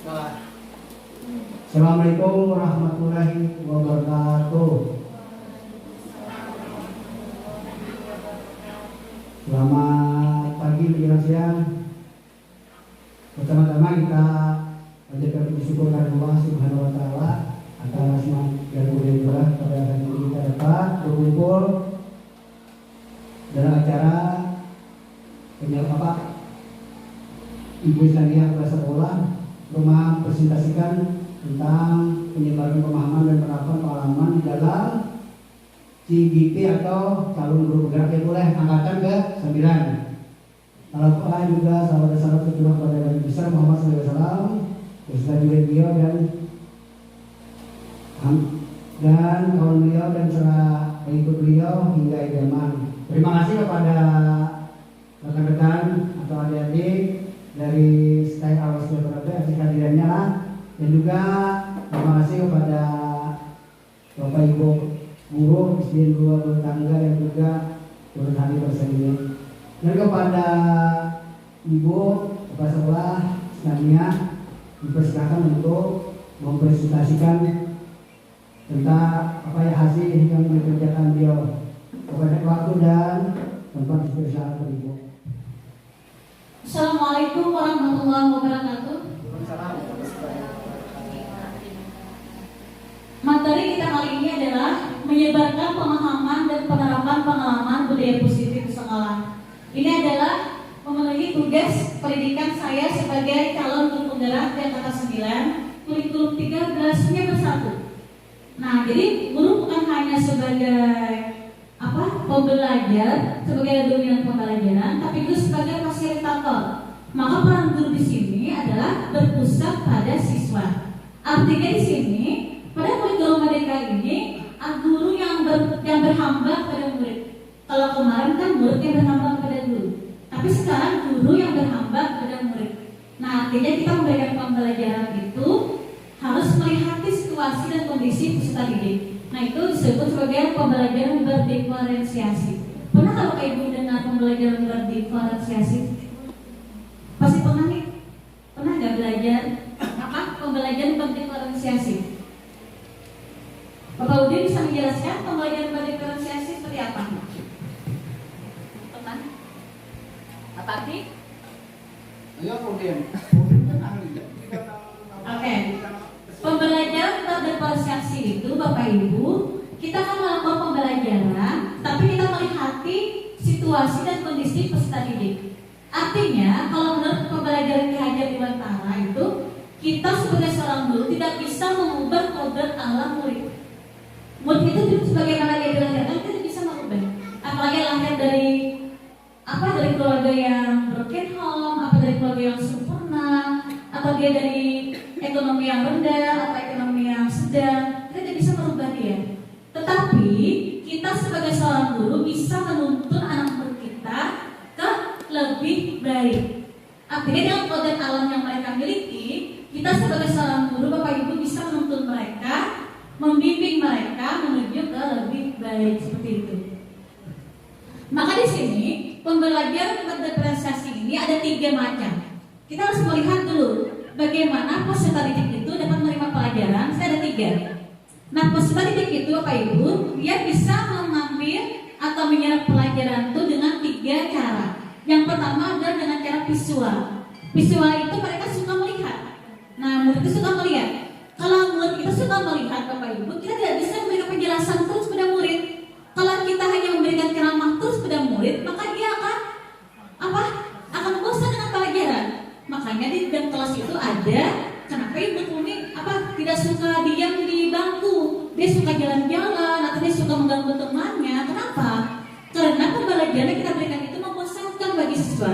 Assalamualaikum warahmatullahi wabarakatuh. Selamat pagi menjelang siang. Pertama-tama kita panjatkan bersyukur kepada Allah Subhanahu wa taala atas dan kemudian pada hari ini kita dapat berkumpul dalam acara penyelenggaraan Ibu Islamiyah kelas sekolah rumah presentasikan tentang penyebaran pemahaman dan penerapan pengalaman di dalam CGP atau calon guru bergerak yang boleh angkatan ke-9. Alhamdulillah juga sahabat-sahabat ketua pada Nabi besar Muhammad SAW beserta juga beliau dan kawan beliau dan serta pengikut beliau hingga zaman. Terima kasih kepada rekan-rekan atau adik-adik dari Stay Awas Jakarta atas kehadirannya dan juga terima kasih kepada Bapak Ibu guru SD 2 tetangga yang juga turut hadir bersama dan kepada Ibu Kepala Sekolah Islamiyah dipersilakan untuk mempresentasikan tentang apa ya hasil yang dikerjakan beliau. Kepada waktu dan tempat dipersilakan Ibu. Assalamualaikum warahmatullahi wabarakatuh. Materi kita kali ini adalah menyebarkan pemahaman dan penerapan pengalaman budaya positif di sekolah. Ini adalah memenuhi tugas pendidikan saya sebagai calon guru penggerak di angkatan 9 kurikulum 13-nya bersatu. Nah, jadi guru bukan hanya sebagai pembelajar, sebagai dominan pembelajaran, tapi juga sebagai fasilitator. Maka peran guru di sini adalah berpusat pada siswa. Artinya di sini pada kurikulum merdeka ini guru yang berhamba pada murid. Kalau kemarin kan murid yang berhamba pada guru, tapi sekarang guru yang berhamba pada murid. Nah, artinya kita memberikan pembelajaran itu harus melihat situasi dan kondisi peserta didik. Nah, itu disebut sebagai pembelajaran berdiferensiasi. Pernah kalau Ibu dengar pembelajaran berdiferensiasi? Pasti pernah nih? Pernah nggak belajar pembelajaran berdiferensiasi? Bapak Udin bisa menjelaskan pembelajaran berdiferensiasi seperti apa? Pernah? Apa arti? Ayo Udin. Udin kan ahli. Oke. Pembelajaran berdiferensiasi itu Bapak Ibu, kita akan melakukan pembelajaran, tapi kita melihati situasi dan kondisi peserta didik. Artinya, kalau menurut pembelajaran Ki Hajar Dewantara itu, kita sebagai seorang guru tidak bisa mengubah kodrat alam murid. Murid itu sebagaimana dia dilahirkan, kita bisa mengubah. Apalagi lahir dari keluarga yang broken home, dari keluarga yang sempurna, atau dia dari ekonomi yang rendah atau ekonomi yang sedang, kita tidak bisa merubah dia. Tetapi kita sebagai seorang guru bisa menuntun anak murid kita ke lebih baik. Artinya dengan kodrat alam yang mereka miliki, kita sebagai seorang guru Bapak Ibu bisa menuntun mereka, membimbing mereka menuju ke lebih baik seperti itu. Maka di sini pembelajaran berdiferensiasi ini ada 3 macam. Kita harus melihat dulu bagaimana peserta didik itu dapat menerima pelajaran. Saya ada 3. Nah, peserta didik itu Bapak Ibu, dia bisa mengambil atau menyerap pelajaran itu dengan 3 cara. Yang pertama adalah dengan cara visual. Visual itu mereka suka melihat. Nah, murid itu suka melihat. Kalau murid kita suka melihat Bapak Ibu, kita tidak bisa memberikan penjelasan terus pada murid. Kalau kita hanya memberikan ceramah terus pada murid, maka dia akan bosan dengan pelajaran. Makanya di dalam kelas itu ada kenapa Ibu Tuni tidak suka diam di bangku, dia suka jalan-jalan atau dia suka mengganggu temannya. Kenapa? Karena pembelajaran yang kita berikan itu membosankan bagi siswa.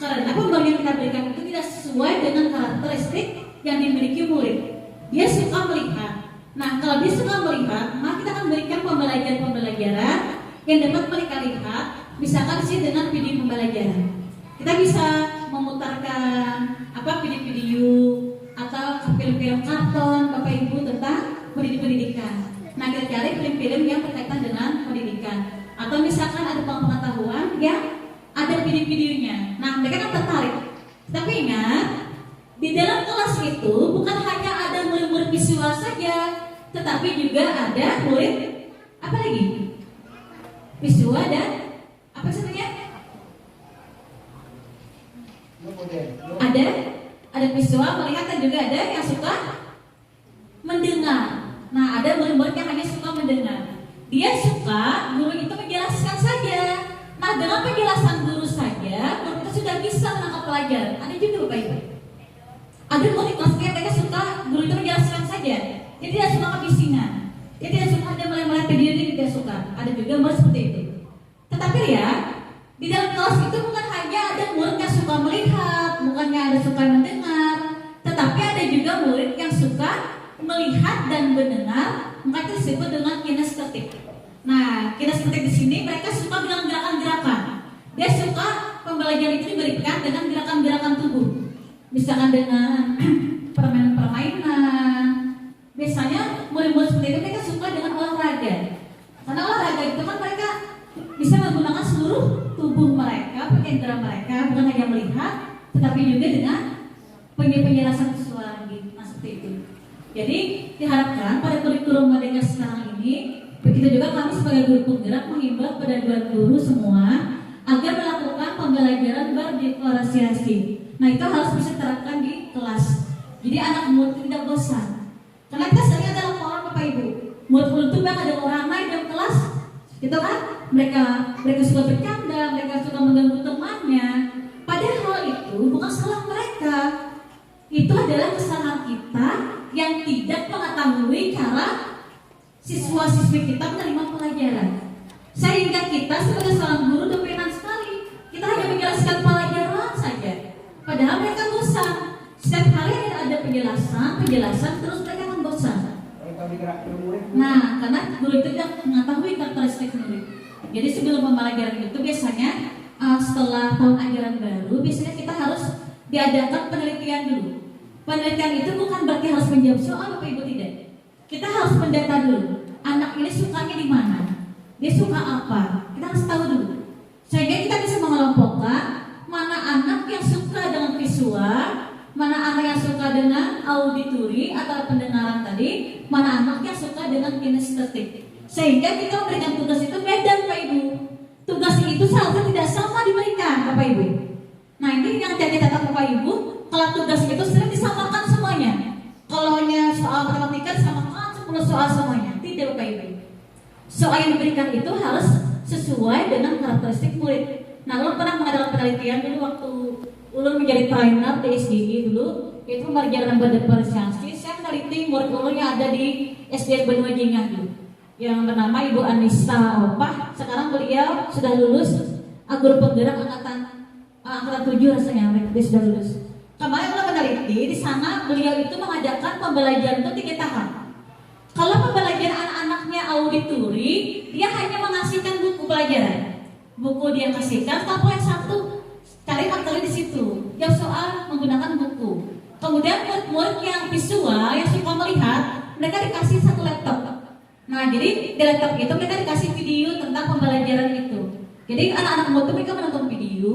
Karena pembelajaran yang kita berikan itu tidak sesuai dengan karakteristik yang dimiliki murid. Dia suka melihat. Nah, kalau dia suka melihat, maka kita akan berikan pembelajaran yang dapat mereka lihat. Misalkan sih dengan video pembelajaran, kita bisa memutarkan video-video atau film-film karton Bapak Ibu tentang pendidikan. Nah, kita cari film-film yang berkaitan dengan pendidikan. Atau misalkan ada pengetahuan yang ada video-videonya. Nah, mereka kan tertarik. Tapi ingat, Di dalam kelas itu bukan hanya ada murid-murid visual saja, tetapi juga ada murid apa lagi? Visual dan apa sebenarnya? Ada visual melihat dan juga ada yang suka mendengar. Nah, ada murid-murid yang hanya suka mendengar. Dia suka guru itu menjelaskan saja. Nah, dengan penjelasan guru saja, murid itu sudah bisa menangkap pelajaran. Ada juga Bapak Ibu. Ada murid kelasnya mereka suka guru itu menjelaskan saja. Dia tidak suka kebisingan. Dia tidak suka ada melihat video ini, tidak suka. Ada juga murid seperti itu. Tetapi ya, di dalam kelas itu bukan hanya ada murid yang suka melihat, bukannya ada suka mendengar, tetapi ada juga murid yang suka melihat dan mendengar, maka itu disebut dengan kinestetik. Nah, kinestetik di sini mereka suka dengan gerakan-gerakan. Dia suka pembelajaran itu diberikan dengan gerakan-gerakan tubuh, misalkan dengan permainan-permainan. Biasanya murid-murid seperti itu mereka suka dengan olahraga, karena olahraga itu kan mereka bisa menggunakan seluruh tubuh mereka, indera mereka, bukan hanya melihat, tetapi juga dengan penjelasan visual gitu. Nah, seperti itu. Jadi diharapkan pada kurikulum Merdeka sekarang ini, begitu juga kami sebagai guru penggerak menghimbau pada guru semua agar melakukan pembelajaran berdifferensiasi. Nah, itu harus bisa diterapkan di kelas. Jadi anak murid tidak bosan. Karena kita sering ada laporan Bapak Ibu, murid-murid itu banyak ada orang naik dalam kelas, gitu kan? Mereka suka bercanda, mereka suka mengganggu temannya. Padahal itu bukan salah mereka. Itu adalah kesalahan kita yang tidak mengetahui cara siswa-siswi kita menerima pelajaran. Sehingga kita sebagai seorang guru dominan sekali. Kita hanya menjelaskan pelajaran saja. Padahal mereka bosan. Setiap hari ada penjelasan, terus mereka akan bosan. Nah, karena guru itu tidak mengetahui karakteristik murid. Jadi sebelum pembelajaran itu biasanya setelah tahun ajaran baru, biasanya kita harus diadakan penelitian dulu. Penelitian itu bukan berarti harus menjawab soal Bapak Ibu, tidak. Kita harus mendata dulu. Anak ini sukanya di mana? Dia suka apa? Kita harus tahu dulu. Sehingga kita bisa mengelompokkan mana anak yang suka dengan visual, mana anak yang suka dengan auditory atau pendengaran tadi, mana anak yang suka dengan kinestetik. Sehingga kita memberikan tugas itu beda Bapak Ibu. Tugas itu seharusnya tidak sama diberikan Bapak Ibu. Nah, ini yang jadi catatan Bapak Ibu. Kalau tugas itu sering disamakan semuanya. Kalau soal matematika disamakan 10 soal semuanya. Tidak Bapak Ibu. Soal yang diberikan itu harus sesuai dengan karakteristik murid. Nah, Ulun pernah mengadakan penelitian dulu waktu Ulun menjadi trainer di SDI dulu. Itu pembelajaran berdifferensiasi. Saya meneliti murid Ulun yang ada di SDN Benua Jingan dulu, yang bernama Ibu Anissa Opah. Sekarang beliau sudah lulus guru penggerak angkatan 7 rasanya, dia sudah lulus. Kemarin kita meneliti di sana, beliau itu mengadakan pembelajaran itu 3 tahap. Kalau pembelajaran anak-anaknya auditory, dia hanya mengasihkan buku pelajaran. Buku dia kasihkan, tapi yang satu cari materi di situ. Yang soal menggunakan buku. Kemudian murid-murid yang visual, yang suka melihat, mereka dikasih 1 laptop. Nah, jadi di laptop itu mereka dikasih video tentang pembelajaran itu. Jadi anak-anak murid itu mereka menonton video,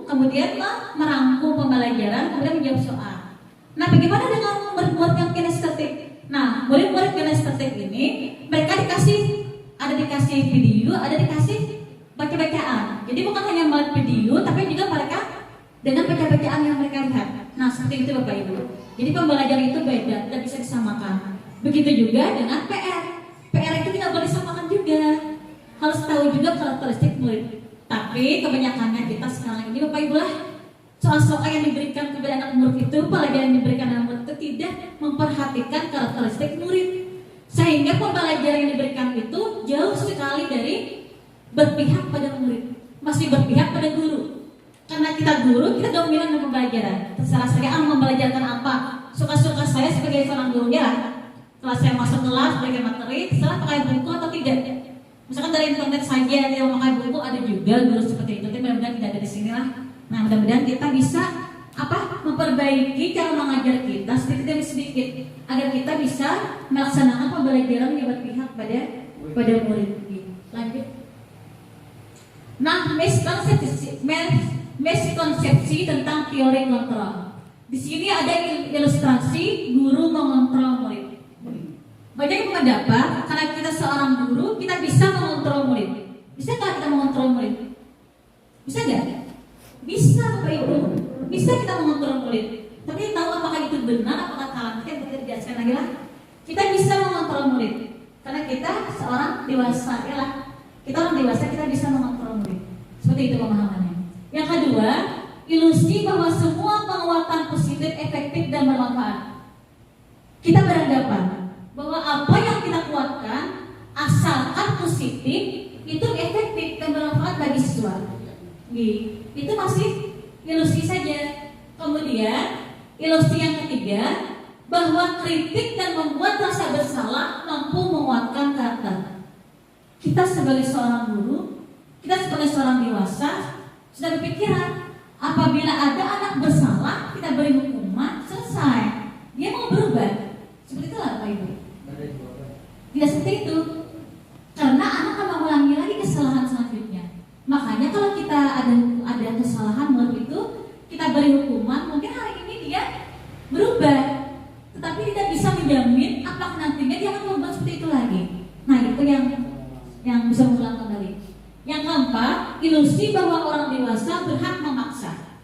kemudian merangkum pembelajaran, kemudian menjawab soal. Nah, bagaimana dengan murid-murid yang kinestetik? Nah, murid-murid kinestetik ini mereka dikasih video, ada dikasih baca-bacaan. Jadi bukan hanya melihat video, tapi juga mereka dengan baca-bacaan yang mereka lihat. Nah, seperti itu Bapak Ibu. Jadi pembelajaran itu beda, tidak bisa disamakan. Begitu juga dengan PR. PR itu tidak boleh disamakan juga. Harus tahu juga karakteristik murid. Tapi kebanyakannya kita sekarang ini Bapak Ibu lah, soal-soal yang diberikan kepada anak murid itu, pelajaran yang diberikan anak murid itu tidak memperhatikan karakteristik murid. Sehingga pembelajaran yang diberikan itu jauh sekali dari berpihak pada murid, masih berpihak pada guru. Karena kita guru, kita dominan dalam pembelajaran. Terserah saya mau membelajarkan apa, suka-suka saya sebagai seorang guru ya. Setelah saya masuk kelas, berikan materi, terserah pakai buku atau tidak. Misalkan dari internet saja, dia mau pakai buku, ada juga guru seperti itu. Tapi mudah-mudahan tidak ada di sini lah. Nah, mudah-mudahan kita bisa memperbaiki cara mengajar kita sedikit demi sedikit, agar kita bisa melaksanakan pembelajaran yang berpihak pada murid. Lanjut. Nah, miskonsepsi tentang teori kontrol. Di sini ada ilustrasi guru mengontrol murid. Banyak yang mendapat karena kita seorang guru, kita bisa mengontrol murid. Bisa nggak kita mengontrol murid? Bisa nggak? Bisa Bapak Ibu. Bisa kita mengontrol murid. Tapi tahu apakah itu benar, apakah salah? Kita jelaskan lagi lah. Kita bisa mengontrol murid karena kita seorang dewasa, ya lah. Kita orang dewasa, kita bisa mengontrol murid. Seperti itu pemahamannya. Yang kedua, ilusi bahwa semua penguatan positif efektif dan bermanfaat. Kita beranggapan bahwa apa yang kita kuatkan asalkan positif itu efektif dan bermanfaat bagi siswa. Itu masih ilusi saja. Kemudian ilusi yang ketiga, bahwa kritik dan membuat rasa bersalah mampu menguatkan karakter. Kita sebagai seorang guru, kita sebagai seorang dewasa sudah berpikiran, apabila ada anak bersalah, kita beri hukuman, selesai. Dia mau berubah. Seperti itulah Pak Ibu. Tidak seperti itu. Karena anak akan mengulangi lagi kesalahan selanjutnya. Makanya kalau kita ada kesalahan murid itu, kita beri hukuman, mungkin hari ini dia berubah. Tetapi tidak bisa menjamin apakah nantinya dia akan membuat seperti itu lagi. Nah, itu yang bisa mengulang kembali. Yang keempat, ilusi bahwa orang dewasa berhak memaksa.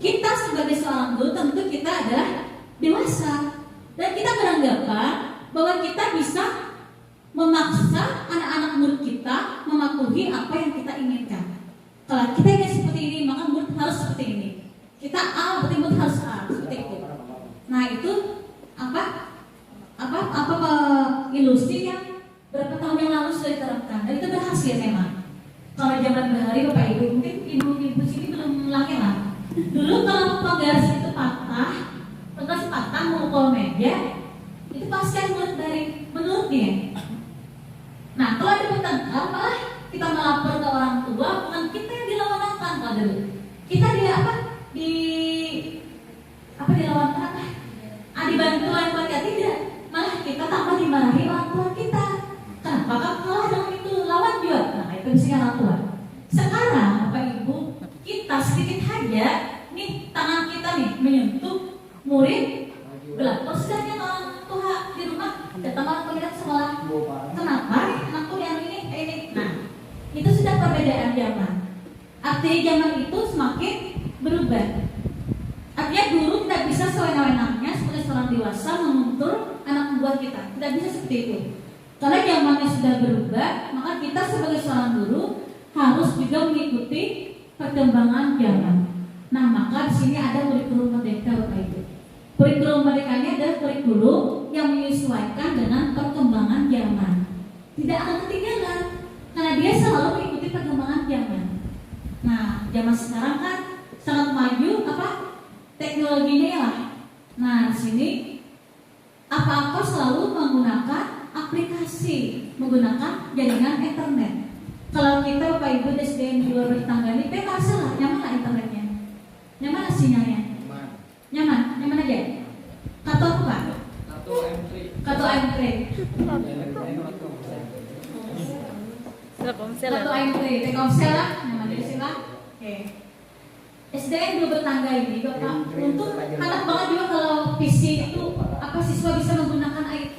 Kita sebagai seorang guru tentu kita adalah dewasa dan kita beranggapan bahwa kita bisa memaksa anak-anak murid kita mematuhi apa yang kita inginkan. Kalau kita ingin seperti ini, maka murid harus seperti ini. Kita A, berarti murid harus A, seperti itu. Nah, itu apa ilusi yang berapa tahun yang lalu sudah diterapkan dan itu berhasil memang. Kalau zaman bahari Bapak Ibu, mungkin ibu-ibu sini belum lahir lah. Dulu kalau penggaris itu patah memukul meja, itu pasti akan murid dari menurutnya. Nah, kalau ada bertengkar, malah kita melapor ke orang tua, bukan kita yang dilawan-lawan kalau dulu. Kita dilawan-lawan dibantu oleh keluarga, tidak. Malah kita tambah dimarahi orang tua kita. Kenapa kamu kalah dengan itu? Lawan juga. Nah, itu bisa orang tua. Sekarang Bapak Ibu, kita sedikit saja nih tangan kita nih menyentuh murid gelap. Terus saja orang tua di rumah datang orang tua kita ke sekolah. Kenapa anakku yang ini? Nah, itu sudah perbedaan zaman. Artinya zaman itu semakin berubah. Artinya guru tidak bisa sewenang-wenangnya sebagai seorang dewasa mengukur anak buah kita. Tidak bisa seperti itu. Karena zamannya sudah berubah, maka kita sebagai seorang guru harus juga mengikuti perkembangan zaman. Nah, maka di sini ada kurikulum merdeka Bapak Ibu. Kurikulum merdeka ini adalah kurikulum yang menyesuaikan dengan perkembangan zaman. Tidak akan ketinggalan karena dia selalu mengikuti perkembangan zaman. Nah, zaman sekarang kan sangat maju teknologinya lah. Nah, di sini apa-apa selalu menggunakan aplikasi, menggunakan jaringan internet. Kalau kita Bapak Ibu SDN di luar bertetangga ini, masalah, nyaman lah internetnya, nyaman lah sinyalnya, nyaman aja. Kartu apa Pak? Kartu M3. Kartu M3, Telkomsel lah, nyaman di sini lah. Oke. SDN dua bertangga ini Bapak, untuk anak banget juga kalau PC itu siswa bisa menggunakan IT.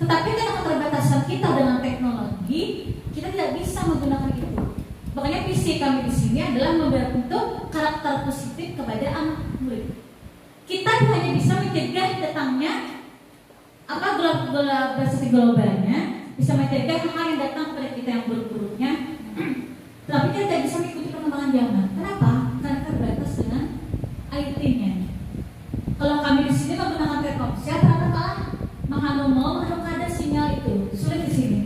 Tetapi karena keterbatasan kita dengan teknologi, kita tidak bisa menggunakan itu. Makanya PC kami di sini adalah membentuk karakter positif kepada anak murid. Kita hanya bisa mencegah datangnya globalnya, bisa mencegah hal yang datang kepada kita yang buruk-buruknya. Tapi kita tidak bisa mengikuti perkembangan zaman. Kenapa? Karena terbatas dengan IT-nya. Kalau kami di sini menggunakan Telkomsel, ternyata menghalau ada sinyal itu sulit di sini.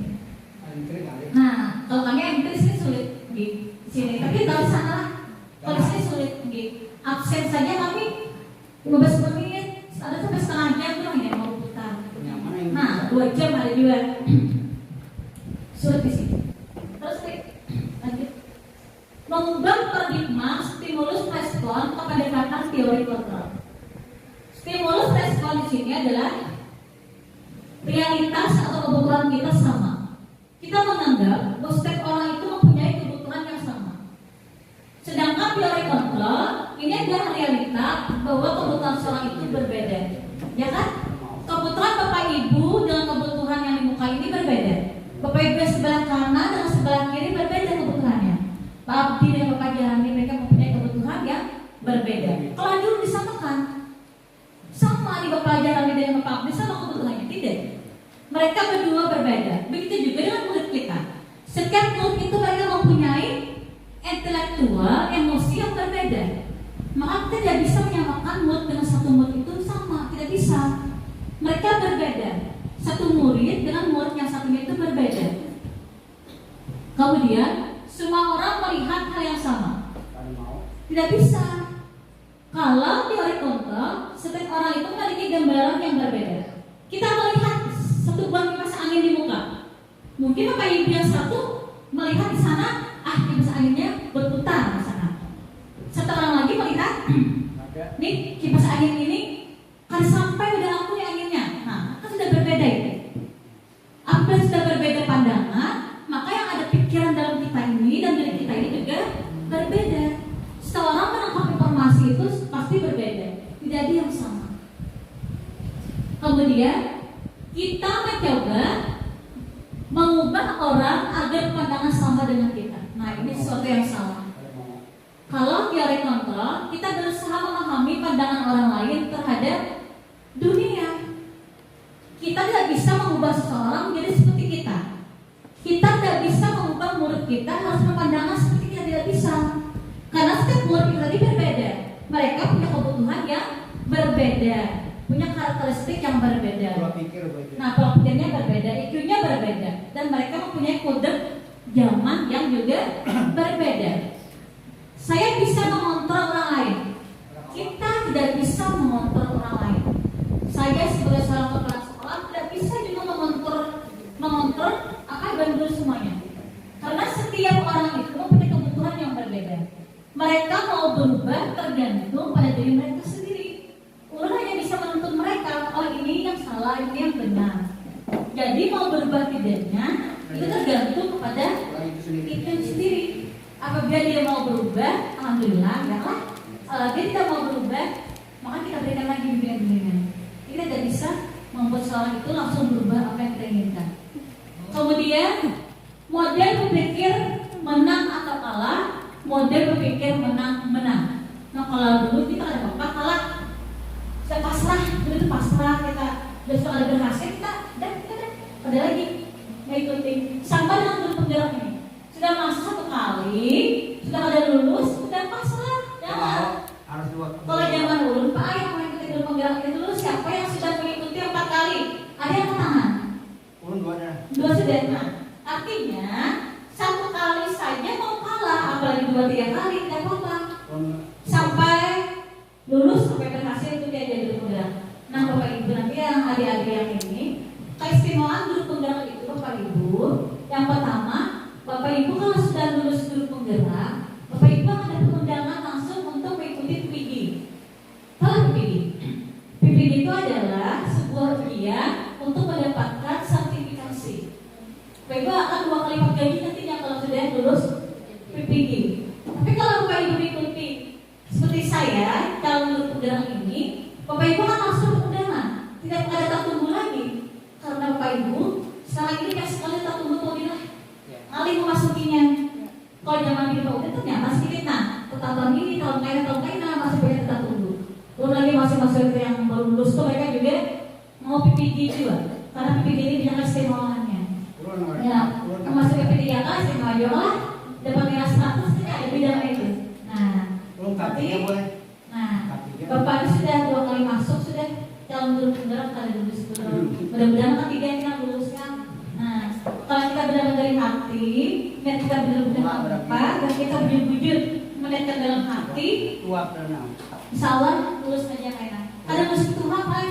Nah, kalau kami M3 sini sulit di sini. Tapi dari sana lah, kalau di sini sulit di absen saja kami 15 menit, ada sampai setengah jam tuh ya mau putar. Nah, 2 jam ada juga. Sulit di sini. Terus lanjut. Mengubah paradigma stimulus respon kependekatan teori kontrol. Stimulus respon di sini adalah realitas atau kebutuhan kita sama. Kita menganggap bahwa setiap orang itu mempunyai kebutuhan yang sama. Sedangkan teori kontrol ini adalah realita bahwa kebutuhan itu berbeda, ya kan? Kebutuhan Bapak Ibu dengan kebutuhan yang di muka ini berbeda. Bapak Ibu yang sebelah kanan dengan sebelah kiri berbeda kebutuhannya. Pak Abdi dan Bapak Jarani mereka mempunyai kebutuhan yang berbeda. Kalau dulu disamakan, sama di Bapak Jarani dan Bapak Abdi sama kebutuhannya, tidak. Mereka berdua berbeda. Begitu juga dengan murid kita. Setiap murid itu mereka mempunyai intelektual, emosi yang berbeda. Maka kita tidak bisa menyamakan murid dengan satu murid itu sama, tidak bisa. Mereka berbeda. Satu murid dengan murid yang satunya itu berbeda. Kemudian semua orang melihat hal yang sama. Tidak bisa. Kalau teori kontrol, setiap orang itu memiliki gambaran yang berbeda. Kita melihat satu buah kipas angin di muka. Mungkin Bapak Ibu yang satu melihat di sana, kipas anginnya berputar di sana. Satu orang lagi melihat, nih kipas angin ini kan sampai udah lampu anginnya. Nah, kan sudah berbeda itu. Apabila sudah berbeda pandangan, maka yang ada pikiran dalam kita ini dan dari kita ini juga berbeda. Setelah orang menangkap informasi itu pasti berbeda, tidak ada yang sama. Kemudian kita mencoba mengubah orang agar pandangan sama dengan kita. Nah, ini sesuatu yang salah. Kalau teori kontrol, kita berusaha memahami pandangan orang lain terhadap dunia. Kita tidak bisa mengubah seseorang menjadi seperti kita. Kita tidak bisa mengubah murid kita harus berpandangan seperti kita, tidak bisa. Karena setiap murid kita tadi berbeda. Mereka punya kebutuhan yang berbeda, punya karakteristik yang berbeda. Nah, pola pikirnya berbeda, IQ-nya berbeda, dan mereka mempunyai kode zaman yang juga berbeda. Saya bisa mengontrol orang lain. Kita tidak bisa mengontrol orang lain. Saya sebagai seorang kepala sekolah tidak bisa juga mengontrol akan bandul semuanya. Karena setiap orang itu mempunyai kebutuhan yang berbeda. Mereka mau berubah tergantung pada diri mereka sendiri. Ulun hanya bisa menuntun mereka, oh ini yang salah, ini yang benar. Jadi mau berubah tidaknya itu tergantung kepada itu sendiri. Apabila dia mau berubah, alhamdulillah, ya kan? Dia tidak mau berubah, maka kita berikan lagi bimbingan-bimbingan. Kita tidak bisa membuat seorang itu langsung berubah apa yang kita inginkan. Kemudian model berpikir menang atau kalah, model berpikir menang. Nah, kalau dulu kita ada apa kalah, kita pasrah, dulu itu pasrah, kita besok ada berhasil, kita ada lagi mengikuti. Sampai dengan dulu penggerak ini sudah masuk satu kali, sudah ada lulus, sudah pasrah, jangan. Kalau zaman ulun, Pak yang mengikuti dulu penggerak ini dulu, siapa yang sudah mengikuti 4 kali? Ada yang angkat tangan? Ulun 2 ada. 2 sudah. Nah, artinya 1 kali saja mau kalah, apalagi 2-3 kali tidak apa-apa. Sampai lulus, sampai berhasil itu dia jadi dulu penggerak. Nah, Bapak Ibu nanti yang adik-adik yang ini, keistimewaan dulu penggerak itu Bapak Ibu, yang pertama, Bapak Ibu kalau sudah lulus dulu penggerak, Bapak Ibu akan dapat undangan langsung untuk mengikuti PPG. Tahu PPG? PPG itu adalah sebuah ujian untuk mendapatkan sertifikasi. Bapak Ibu akan 2 kali lipat gaji nantinya kalau sudah lulus PPG. Tapi kalau Bapak Ibu mengikuti seperti saya, kalau lulus penggerak ini, Bapak Ibu akan langsung undangan, tidak ada tertunggu lagi. Karena Bapak Ibu sekarang ini kan sekali tertunggu pemilihan. Alih memasukinya. Kalau zaman di bawah itu ternyata sedikit. Nah, tahun ini, tahun lain, masih banyak kita tunggu. Belum lagi masih yang baru lulus tuh mereka juga mau PPG juga. Karena PPG ini punya keistimewaannya. Ya, masuk PPG ya kan istimewa juga lah. Dapat nilai 100 ada bidang itu. Nah, tapi, Bapak ini sudah 2 kali masuk sudah calon guru penggerak kali lulus betul. Mudah-mudahan ketiga kita luluskan. Nah, kalau kita benar-benar dari hati, dan kita benar-benar apa, dan kita bujur-bujur melihat dalam hati, insya Allah lulus aja kayaknya. Ada musik Tuhan kan?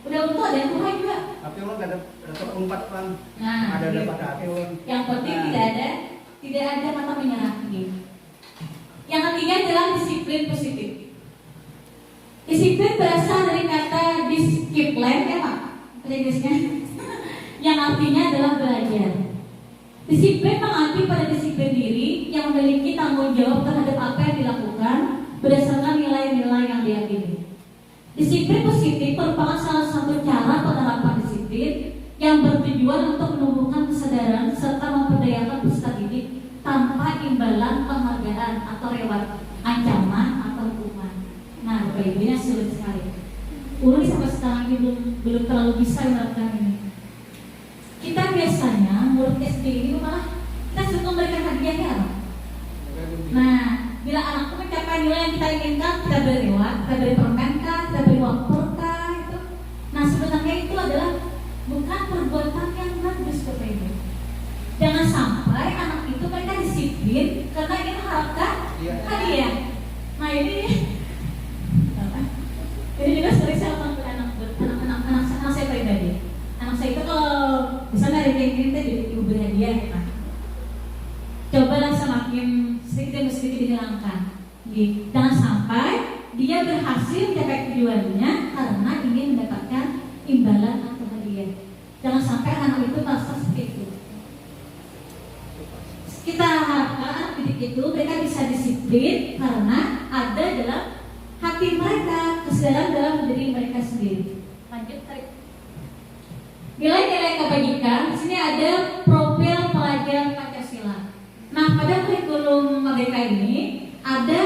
Udah betul ada yang Tuhan juga. Tapi lo gak ada umpat kan? Nah, ada pada hati lo. Yang penting tidak ada kata menyerah. Yang ketiga adalah disiplin positif. Disiplin berasal dari kata discipline, ya Pak, Inggrisnya, yang artinya adalah belajar. Disiplin mengacu pada disiplin diri yang memiliki tanggung jawab terhadap apa yang dilakukan berdasarkan nilai-nilai yang diyakini. Disiplin positif merupakan salah satu cara penerapan disiplin yang bertujuan untuk menumbuhkan kesadaran serta memperdayakan peserta didik tanpa imbalan penghargaan atau lewat ancaman atau hukuman. Nah, Bapak Ibu, ini sulit sekali. Ulun sampai sekarang ini belum terlalu bisa melakukan ini. Kita biasanya murid SD ini malah kita suka memberikan hadiah ya. Nah, bila anakku mencapai nilai yang kita inginkan, kita beri reward, kita beri permen kah, kita beri wafer kah, itu. Nah, sebenarnya itu adalah bukan perbuatan yang bagus, Bapak Ibu. Jangan sampai anak itu mereka disiplin karena ingin mengharapkan hadiah. Nah, ini juga sering saya lakukan ke anak saya pribadi. Anak saya itu kalau misalnya hari ini kita jadi ibu beri hadiah, nah, cobalah semakin sedikit demi sedikit dihilangkan. Jangan sampai dia berhasil mencapai tujuannya karena ingin mendapatkan imbalan atau hadiah. Jangan sampai anak itu merasa seperti itu. Kita harapkan anak didik itu mereka bisa disiplin karena ada dalam hati mereka, kesadaran dalam diri mereka sendiri. Lanjut, tarik. Nilai-nilai kebajikan. Di sini ada profil pelajar Pancasila. Nah, pada kurikulum Merdeka ini ada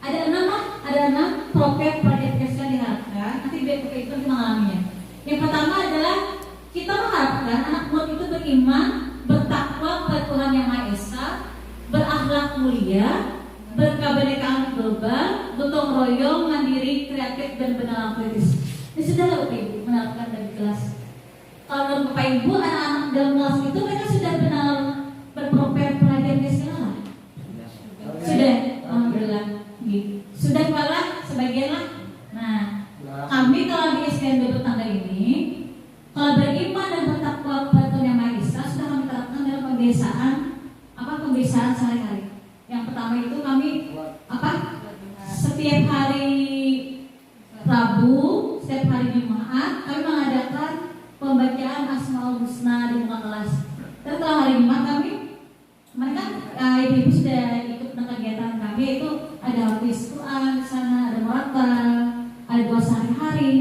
6 profil pelajar Pancasila diharapkan. Nanti biar kita itu mengalaminya. Yang pertama adalah kita mengharapkan anak murid itu beriman, bertakwa kepada Tuhan Yang Maha Esa, berakhlak mulia, berkebinekaan global, gotong royong, mandiri, kreatif, dan benar kritis. Ini sudah Bapak Ibu menerapkan dari kelas. Kalau Bapak Ibu anak-anak dalam kelas itu mereka sudah benar berprofil pelajar Pancasila. Sudah, alhamdulillah. Sudah malah sebagian lah. Nah, kami kalau di SDN Bertangga ini, kalau beriman dan bertakwa kepada Tuhan Yang Maha Esa sudah kami terapkan dalam pembiasaan sehari-hari. Yang pertama itu kami setiap hari Rabu, setiap hari Jumat kami mengadakan pembacaan Asmaul Husna di muka kelas. Dan setelah hari Jumat mereka ibu-ibu sudah ikut dengan kegiatan kami, itu ada hafiz Quran di sana, ada murotal, ada doa sehari-hari,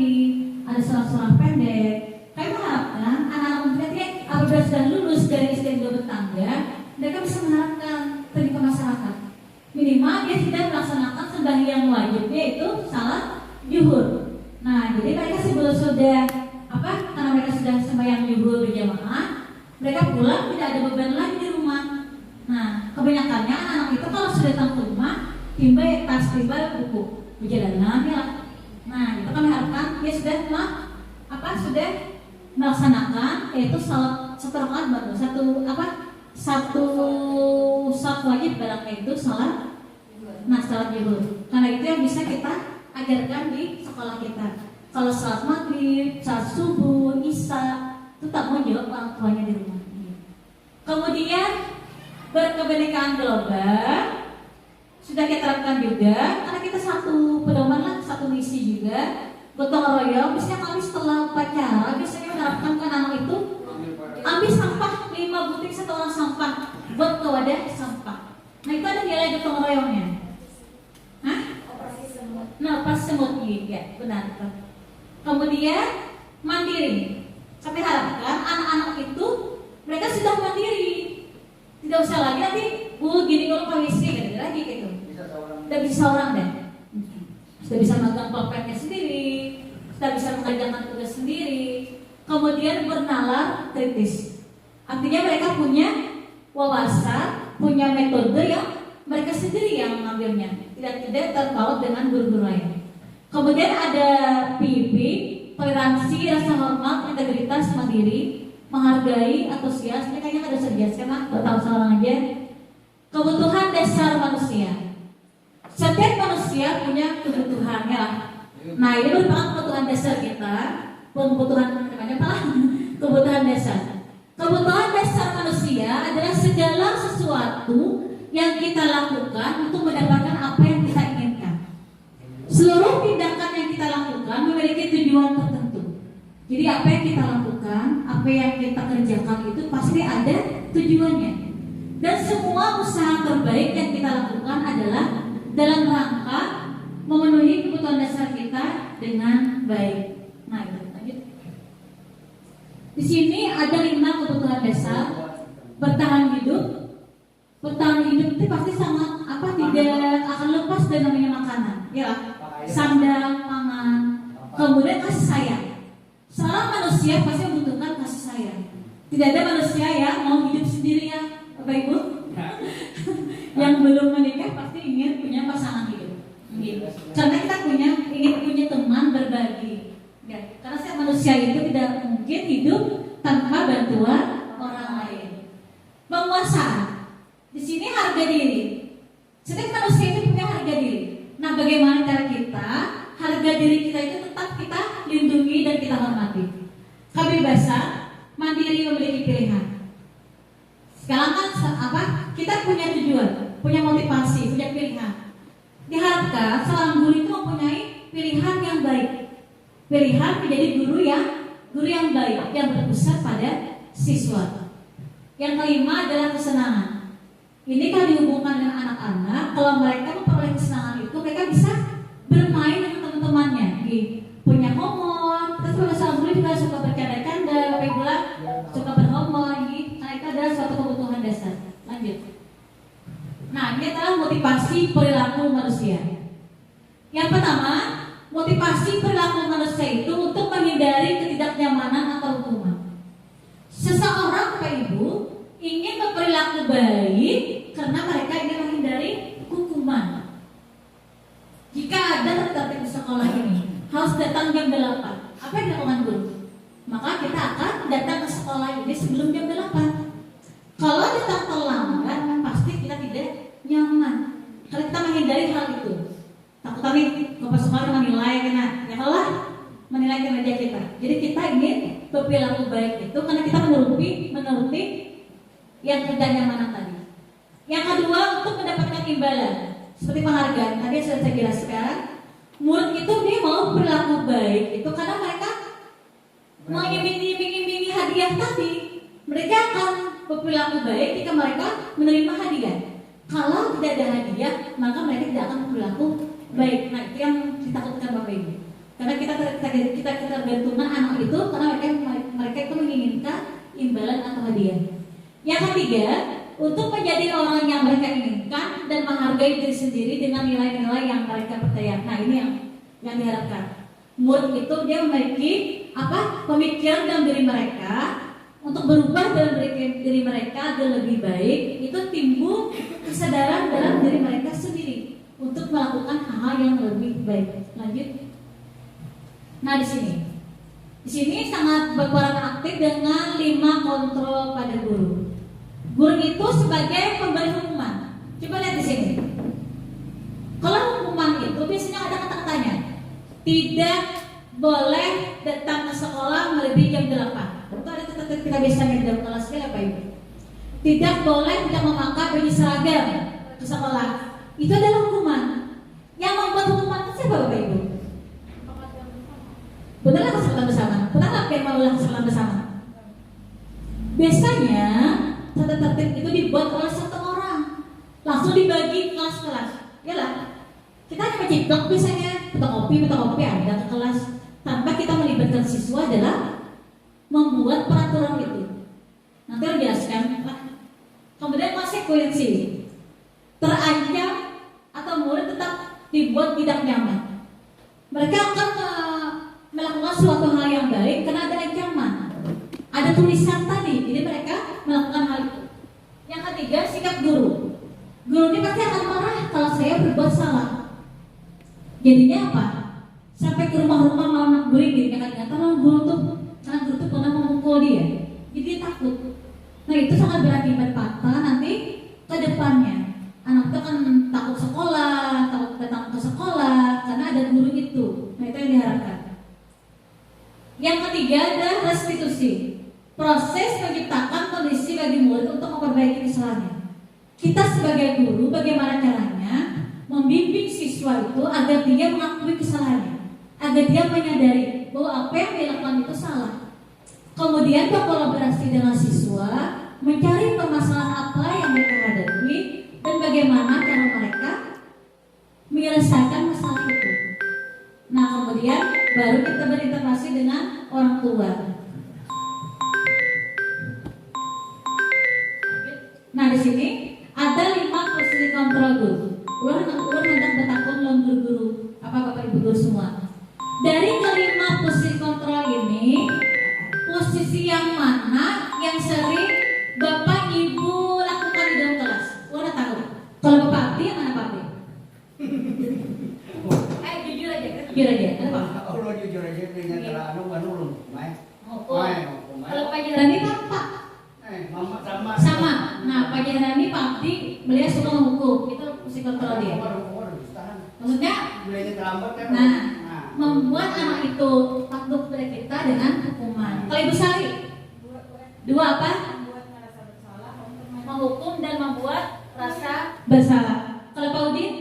ada surah-surah pendek. Kami mengharapkan anak-anak mereka apabila sudah lulus dari SDN Bertangga, mereka bisa menerapkan pendidikan masyarakat. Minimal dia sudah melaksanakan sembahyang wajibnya itu salat zuhur. Nah, jadi mereka sebelum sudah karena mereka sudah sembahyang zuhur berjamaah, mereka pulang tidak ada beban lagi di rumah. Nah, kebanyakannya anak-anak itu kalau sudah datang ke rumah, timbal tas, timbal buku, perjalanan ya. Nah, itu kami harapkan dia sudah sudah melaksanakan yaitu salat satu rakaat baru satu salat wajib barangnya itu salat zuhur. Karena itu yang bisa kita ajarkan di sekolah kita. Kalau salat maghrib, salat subuh, isya itu tak mau jawab orang tuanya di rumah. Kemudian berkebinekaan global sudah kita terapkan juga karena kita satu pedoman lah, satu misi juga. Gotong royong, biasanya kami setelah upacara biasanya menerapkan ke anak itu ambil sampah 5 butir satu orang sampah buat ke wadah sampah. Nah, itu ada nilai gotong royongnya. Operasi semut ya, benar. Kemudian mandiri. Kami harapkan anak-anak itu mereka sudah mandiri. Tidak usah lagi nanti gini kalau komisi lagi gitu. Sudah bisa orang deh. Sudah bisa megang pulpennya sendiri, sudah bisa mengerjakan tugas sendiri. Kemudian bernalar kritis. Artinya mereka punya wawasan, punya metode yang mereka sendiri yang mengambilnya, tidak terpaut dengan guru-guru lain. Kemudian ada PIP, toleransi, rasa hormat, integritas, mandiri, menghargai, antusias. Ini kayaknya ada sejelaskan lah, buat tahu seorang aja. Kebutuhan dasar manusia. Setiap manusia punya kebutuhannya lah. Nah, ini merupakan kebutuhan dasar kita. Kebutuhan dasar. Kebutuhan dasar manusia adalah segala sesuatu yang kita lakukan untuk mendapatkan apa yang kita inginkan. Seluruh tindakan yang kita lakukan memiliki tujuan tertentu. Jadi apa yang kita lakukan, apa yang kita kerjakan itu pasti ada tujuannya. Dan semua usaha terbaik yang kita lakukan adalah dalam rangka memenuhi kebutuhan dasar kita dengan baik. Nah, itu lanjut. Di sini ada 5 kebutuhan dasar bertahan hidup. Bertahan hidup itu pasti sangat tidak akan lepas dari namanya makanan, ya, sandang, pangan, kemudian kasih sayang. Seorang manusia pasti membutuhkan kasih sayang. Tidak ada manusia yang mau hidup sendirian, Bapak Ibu. Yang belum menikah pasti ingin punya pasangan hidup. Karena kita ingin punya teman berbagi. Ya, karena setiap manusia itu tidak mungkin hidup tanpa bantuan orang lain. Penguasaan. Di sini harga diri. Setiap manusia itu punya harga diri. Nah, bagaimana cara kita harga diri kita itu tetap kita lindungi dan kita hormati? Kebebasan, mandiri, memiliki pilihan. Sekarang kan kita punya tujuan, punya motivasi, punya pilihan. Diharapkan seorang guru itu mempunyai pilihan yang baik. Pilihan menjadi guru yang baik, yang berpusat pada siswa. Yang kelima adalah kesenangan. Ini kalau dihubungkan dengan anak-anak, kalau mereka memperoleh kesenangan itu, mereka bisa bermain dengan teman-temannya. Punya humor, terus kalau seorang guru juga suka bercanda-canda, Bapak Ibu suka berhumor, nah itu adalah suatu kebutuhan dasar. Lanjut. Nah, ini adalah motivasi perilaku manusia. Yang pertama, motivasi perilaku manusia itu untuk menghindari ketidaknyamanan atau hukuman. Seseorang, Bapak Ibu, ingin berperilaku baik karena mereka ingin menghindari hukuman. Jika ada tertib di sekolah ini harus datang jam 8, apa yang dilakukan guru? Maka kita akan datang ke sekolah ini sebelum jam 8. Kalau datang terlambat, pasti kita tidak nyaman. Kalau kita menghindari hal itu, takut tadi bapak sekolah menilai kena, ya Allah menilai kinerja kita. Jadi kita ingin berperilaku baik itu karena kita menuruti yang tidak nyaman tadi. Yang kedua, untuk mendapatkan imbalan seperti penghargaan. Tadi sudah saya jelaskan, murid itu dia mau berlaku baik itu karena mereka mengiming-imingi hadiah tadi. Mereka akan berperilaku baik jika mereka menerima hadiah. Kalau tidak ada hadiah, maka mereka tidak akan berperilaku baik. Nah, itu yang ditakutkan Bapak Ibu. Karena kita ketergantungan anak itu karena mereka itu menginginkan imbalan atau hadiah. Yang ketiga, untuk menjadi orang yang mereka inginkan dan menghargai diri sendiri dengan nilai-nilai yang mereka percaya. Nah, ini yang diharapkan. Murid itu dia memiliki pemikiran dalam diri mereka untuk berubah dalam diri mereka agar lebih baik. Itu timbul kesadaran dalam diri mereka sendiri untuk melakukan hal-hal yang lebih baik. Lanjut. Nah, di sini sangat berperan aktif dengan 5 kontrol pada guru. Guru itu sebagai pemberi hukuman. Coba lihat di sini. Kalau hukuman itu biasanya ada kata-katanya. Tidak boleh datang ke sekolah melebihi jam 8. Itu ada kata-kata kita biasanya di dalam kelasnya apa Ibu? Tidak boleh tidak memakai baju seragam ke sekolah. Itu adalah hukuman. Yang membuat hukuman itu siapa Bapak Ibu? Benar kesalahan bersama? Benar apa yang mau kesalahan bersama? Biasanya tata tertib itu dibuat oleh satu orang, langsung dibagi kelas-kelas. Yalah, kita hanya mencetak biasanya fotokopi ada ke kelas tanpa kita melibatkan siswa adalah membuat peraturan itu. Nanti harus jelaskan. Kemudian konsekuensi terancam atau murid tetap dibuat tidak nyaman. Mereka akan melakukan suatu hal yang baik karena ada ancaman, ada tulisan tadi, jadi mereka melakukan hal itu. Yang ketiga, sikap guru. Guru ini pasti akan marah kalau saya berbuat salah. Jadinya apa? Sampai ke rumah-rumah mau nanggurin gitu, kadang-kadang tolong guru tuh, karena guru tuh pernah memukul dia, jadi dia takut. Nah, itu sangat berakibat fatal nanti ke depannya. Anak itu akan takut sekolah, takut datang ke sekolah karena ada guru itu. Nah, itu yang diharapkan. Yang ketiga adalah restitusi. Proses menciptakan kondisi bagi murid untuk memperbaiki kesalahannya. Kita sebagai guru bagaimana caranya membimbing siswa itu agar dia mengakui kesalahannya, agar dia menyadari bahwa apa yang dilakukan itu salah. Kemudian berkolaborasi dengan siswa, mencari permasalahan apa yang mereka hadapi dan bagaimana cara mereka menyelesaikan masalah itu. Nah kemudian baru kita berinteraksi dengan orang tua. Nah di sini ada 5 posisi kontrol guru. Ulun hendak bertakun lawan guru-guru, apa bapak ibu guru semua. Dari kelima posisi kontrol ini, posisi yang mana yang sering bapak ibu lakukan di dalam kelas? Ulun tahu. Kalau bapak Abdi yang mana Pak Abdi? Jujur aja. Kenapa? Allah jujur aja dengan terlalu ulun. Kalau Pak Jahrani Pak? Sama. Nah, Pak Jahrani Pak Abdi beliau suka menghukum. Itu posisi kontrol dia. Maksudnya, nah, membuat anak itu takut pada kita dengan hukuman. Kalau Ibu Sari, 2 apa? Menghukum dan membuat rasa bersalah. Kalau Pak Udin?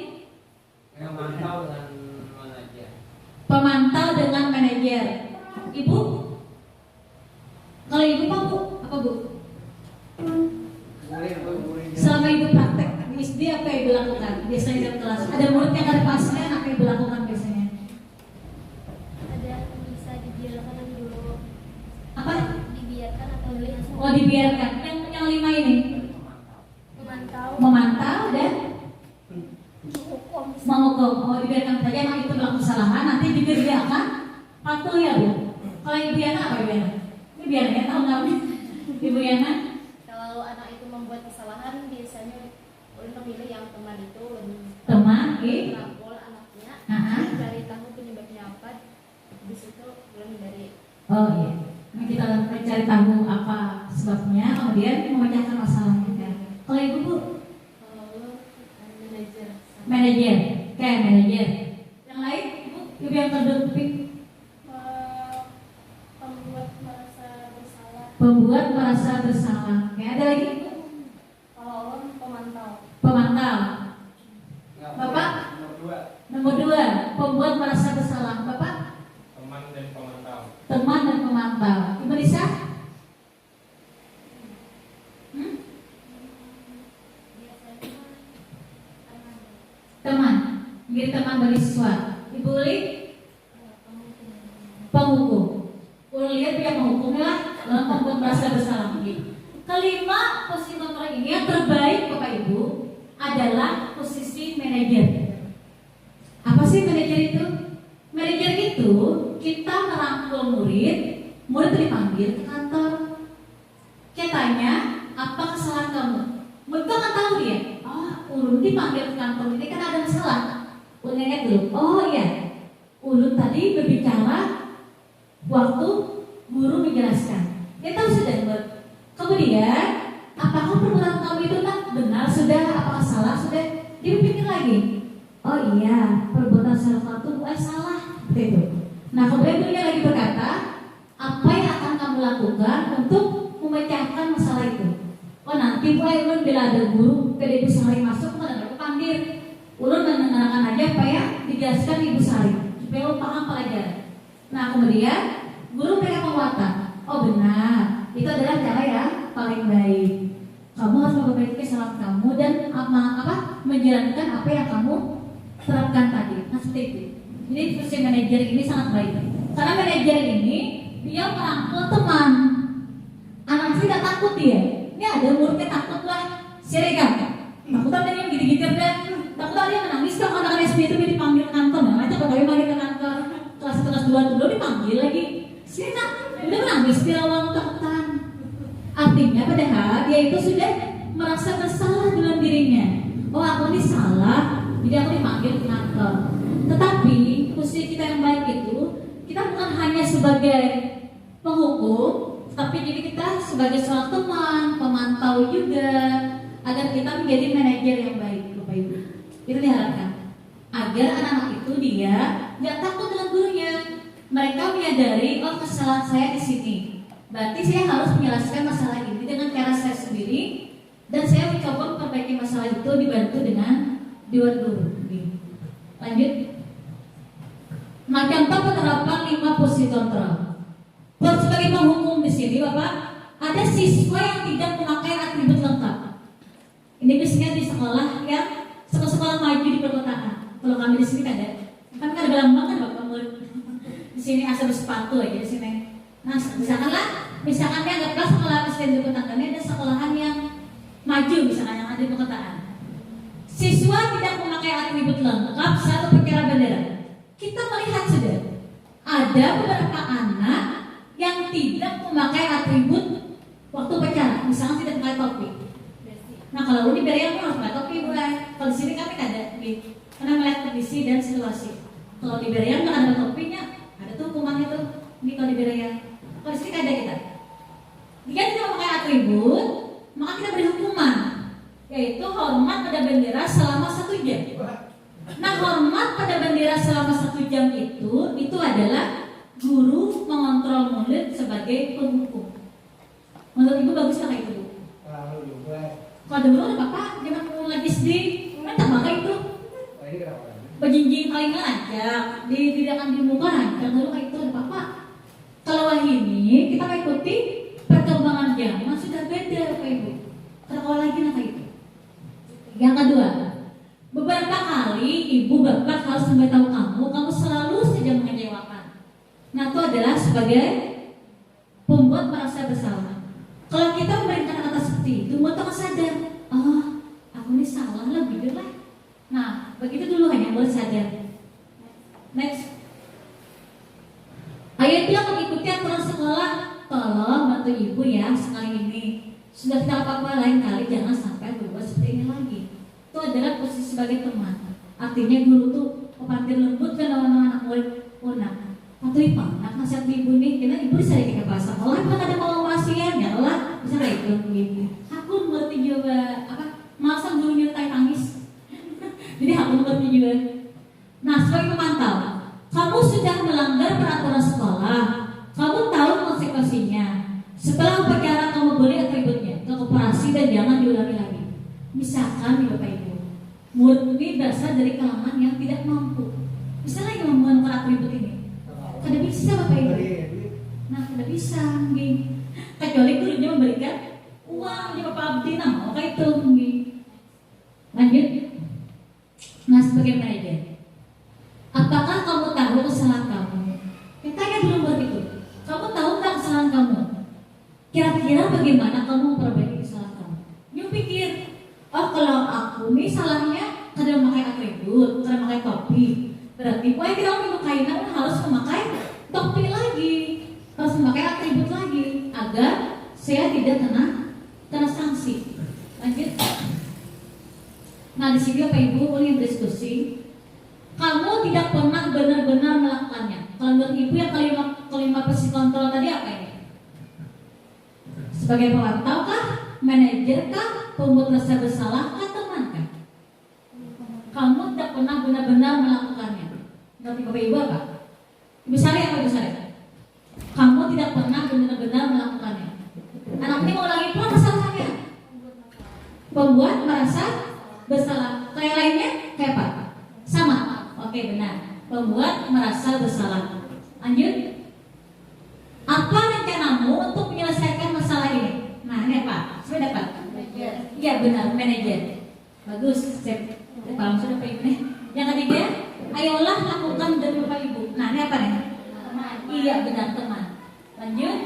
Pemantau dengan manajer. Ibu? Kalau ibu Pak Bu? Apa Bu? Selama ibu praktek di SD apa yang ibu lakukan? Biasanya dalam kelas ada murid yang ada pasien, apa yang ibu lakukan biasanya? Ada bisa dibiarkan dulu. Apa? Dibiarkan atau melihat. Oh dibiarkan. Yang 5 ini? Memantau dan menghukum. Oh dibiarkan saja anak itu melakukan kesalahan, nanti dikerjakan patuh ya Bu. Kalau Ibu Yana apa Ibu Yana? Ini biar ya tahu nggak Ibu Yana? Kalau anak itu membuat kesalahan, biasanya ulun memilih yang teman itu Teman, merangkul anaknya, mencari tahu penyebabnya apa. Di situ ulun dari. Oh iya. Nah, kita mencari tahu apa sebabnya, kemudian memecahkan masalahnya kan. Kalau Ibu Bu? Manajer, kayak manajer. Yang lain, Ibu yang kedua, Pembuat merasa bersalah. Ya, ada lagi? Kalau orang pemantau. Pemantau. Bapak? Nomor 2, pembuat merasa bersalah. Bapak? Teman dan pemantau. Teman dan pemantau. Ibu Lisa? Teman. Menjadi teman bagi siswa. Ibu Uli? Penghukum. Ulun lihat dia menghukumnya lah, lalu membuat merasa bersalah. Kelima posisi kontrol ini yang terbaik Bapak Ibu adalah posisi manajer. Apa sih manajer itu? Manajer itu kita merangkul murid dipanggil ke kantor. Kita tanya, apa kesalahan kamu? Murid akan tahu dia. Oh, ulun dipanggil ke kantor ini kan ada masalah. Ulun ingat dulu. Oh iya, ulun tadi berbicara waktu guru menjelaskan. Dia tahu sudah buat. Kemudian, apakah perbuatan kamu itu benar sudah? Apakah salah sudah? Dia berpikir lagi. Oh iya, perbuatan salah itu bukan salah. Seperti itu. Nah kemudian dia lagi berkata, apa yang akan kamu lakukan untuk memecahkan masalah itu? Oh nanti mulai ulun bila ada guru, bila Ibu Sari masuk, mana panggil. Ulun mendengarkan aja apa ya dijelaskan Ibu Sari supaya ulun paham pelajaran. Nah kemudian guru mereka penguatan. Oh benar, itu adalah cara yang paling baik. Kamu harus memperbaiki kesalahan kamu dan menjalankan apa yang kamu terapkan tadi. Nah seperti itu. Jadi fungsi manajer ini sangat baik. Karena manajer ini dia merangkul teman. Anak tidak takut dia. Ini ada muridnya takut lah, sirekan. Takut ada yang gitu-gitu dan takut ada yang menangis. Kalau anak-anak SD itu dipanggil ke kantor, nah itu pegawai panggil ke kantor. Kelas 1 kelas 2 dulu dipanggil lagi. Sirekan, udah menangis di ruang takutan. Artinya padahal dia itu sudah merasa bersalah dalam dirinya. Oh aku ini salah, jadi aku dipanggil ke kantor. Tetapi posisi kita yang baik itu, kita bukan hanya sebagai penghukum, tapi jadi kita sebagai seorang teman, pemantau juga, agar kita menjadi manajer yang baik, Bapak Ibu. Itu diharapkan agar anak-anak itu dia nggak takut dengan gurunya. Mereka menyadari, oh kesalahan saya di sini. Berarti saya harus menyelesaikan masalah ini dengan cara saya sendiri, dan saya mencoba memperbaiki masalah itu dibantu dengan dewan guru. Lanjut. Nah, contoh penerapan 5 posisi kontrol. Buat sebagai penghukum di sini, Bapak, ada siswa yang tidak memakai atribut lengkap. Ini biasanya di sekolah yang sekolah-sekolah maju di perkotaan. Kalau kami di sini ada, kan ada lambang kan Bapak Di sini asal sepatu aja di sini. Nah, misalkan anggaplah sekolah SDN di Petang ini ada sekolahan yang maju misalkan yang ada di perkotaan. Siswa tidak memakai atribut lengkap saat upacara bendera. Kita melihat sudah ada beberapa anak yang tidak memakai atribut waktu upacara, misalkan tidak pakai topi. Nah kalau di Berian harus pakai topi mulai. Kalau di sini kami ada karena melihat kondisi dan situasi. Kalau di Berian nggak ada topinya, ada tuh hukumannya tuh. Ini kalau di Berian. Kalau di sini ada kita. Jika tidak memakai atribut, maka kita beri hukuman, yaitu hormat pada bendera selama 1 jam. Nah hormat pada bendera selama 1 jam itu adalah guru mengontrol murid sebagai penghukum. Menurut ibu bagus nggak itu? Kalau juga. Kalau dulu ada bapak zaman lagi sedih, tak pakai itu. Ini kenapa? Bajinjing paling ngajak, dididakan di muka ngajak dulu kayak itu ada bapak. Kalau ini kita mengikuti perkembangan zaman sudah beda Bapak Ibu. Kalau lagi nah kayak itu. Yang kedua, beberapa kali ibu bapak harus memberitahu kamu selalu saja mengecewakan. Nah itu adalah sebagai pembuat merasa bersalah. Kalau kita memberikan kata-kata seperti itu, membuat orang sadar, oh aku ini salah lah, jujur lah. Nah begitu dulu hanya boleh sadar. Next. Ayo dia mengikuti aturan sekolah. Tolong bantu ibu ya sekali ini. Sudah tidak apa-apa, lain kali jangan sampai berbuat seperti ini lagi. Itu adalah posisi sebagai teman. Artinya guru tuh pemantir lembut kan anak murid. Oh nah, atau ibu, nak nasihat ibu nih, karena ibu bisa kayak bahasa. Oh, kan ada mau pasien ya lah, bisa kayak itu begini. Aku ngerti juga apa? Masa gurunya tangis. Jadi aku ngerti juga. Nah, sebagai pemantau, kamu sudah melanggar peraturan sekolah. Kamu tahu konsekuensinya. Setelah upacara kamu beli atributnya ke koperasi dan jangan diulangi lagi. Misalkan nih Bapak Ibu, murid ini berasal dari kalangan yang tidak mampu. Misalnya yang menggunakan atribut ini, kada bisa Bapak Ibu. Nah kada bisa, kecuali gurunya memberikan uang di Bapak Abdi, nah oke itu. Lanjut. Nah sebagai manajer, apakah kamu tahu kesalahan kamu? Tanya dulu buat itu. Kamu tahu nggak kesalahan kamu? Kira-kira bagaimana kamu memperbaiki kesalahan kamu? You pikir, oh kalau aku nih salahnya karena memakai atribut, karena memakai topi. Berarti, wah kita memakai kainan harus memakai topi lagi, harus memakai atribut lagi agar saya tidak kena sanksi. Lanjut. Nah di sini Bapak Ibu boleh berdiskusi. Kamu tidak pernah benar-benar melakukannya. Kalau menurut Ibu yang kelima posisi kontrol tadi apa ini? Sebagai pemantau kah? Manajer kah? Pembuat rasa bersalah kah? Teman kah? Kamu tidak pernah benar-benar melakukannya. Menurut Bapak Ibu apa? Ibu Sari apa Ibu Sari? Kamu tidak pernah benar-benar melakukannya. Anak ini mengulangi pula kesalahannya. Pembuat merasa bersalah. Kayak lainnya kayak apa? Sama. Oke benar. Pembuat merasa bersalah. Lanjut. Apa rencanamu untuk menyelesaikan masalah ini? Nah ini apa? Sudah dapat? Iya benar, manajer. Bagus. Paham sudah Pak Ibu nih. Yang ketiga, ayolah lakukan dari Bapak Ibu. Nah ini apa nih? Teman. Iya benar teman. Lanjut.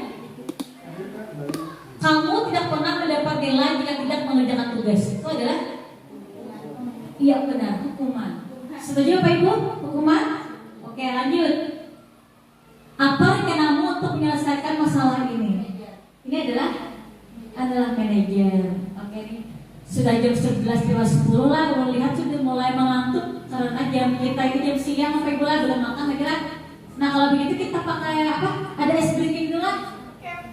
Kamu tidak pernah mendapat nilai jika tidak mengerjakan tugas. Itu adalah iya benar, hukuman. Setuju Bapak Ibu? Hukuman? Oke lanjut. Apa rencanamu untuk menyelesaikan masalah ini? Ini adalah manajer. Oke nih. Sudah jam 11:10 lah, kalau lihat sudah mulai mengantuk karena jam kita itu jam siang Bapak Ibu lah belum makan kira. Nah kalau begitu kita pakai apa? Ada ice breaking dulu lah.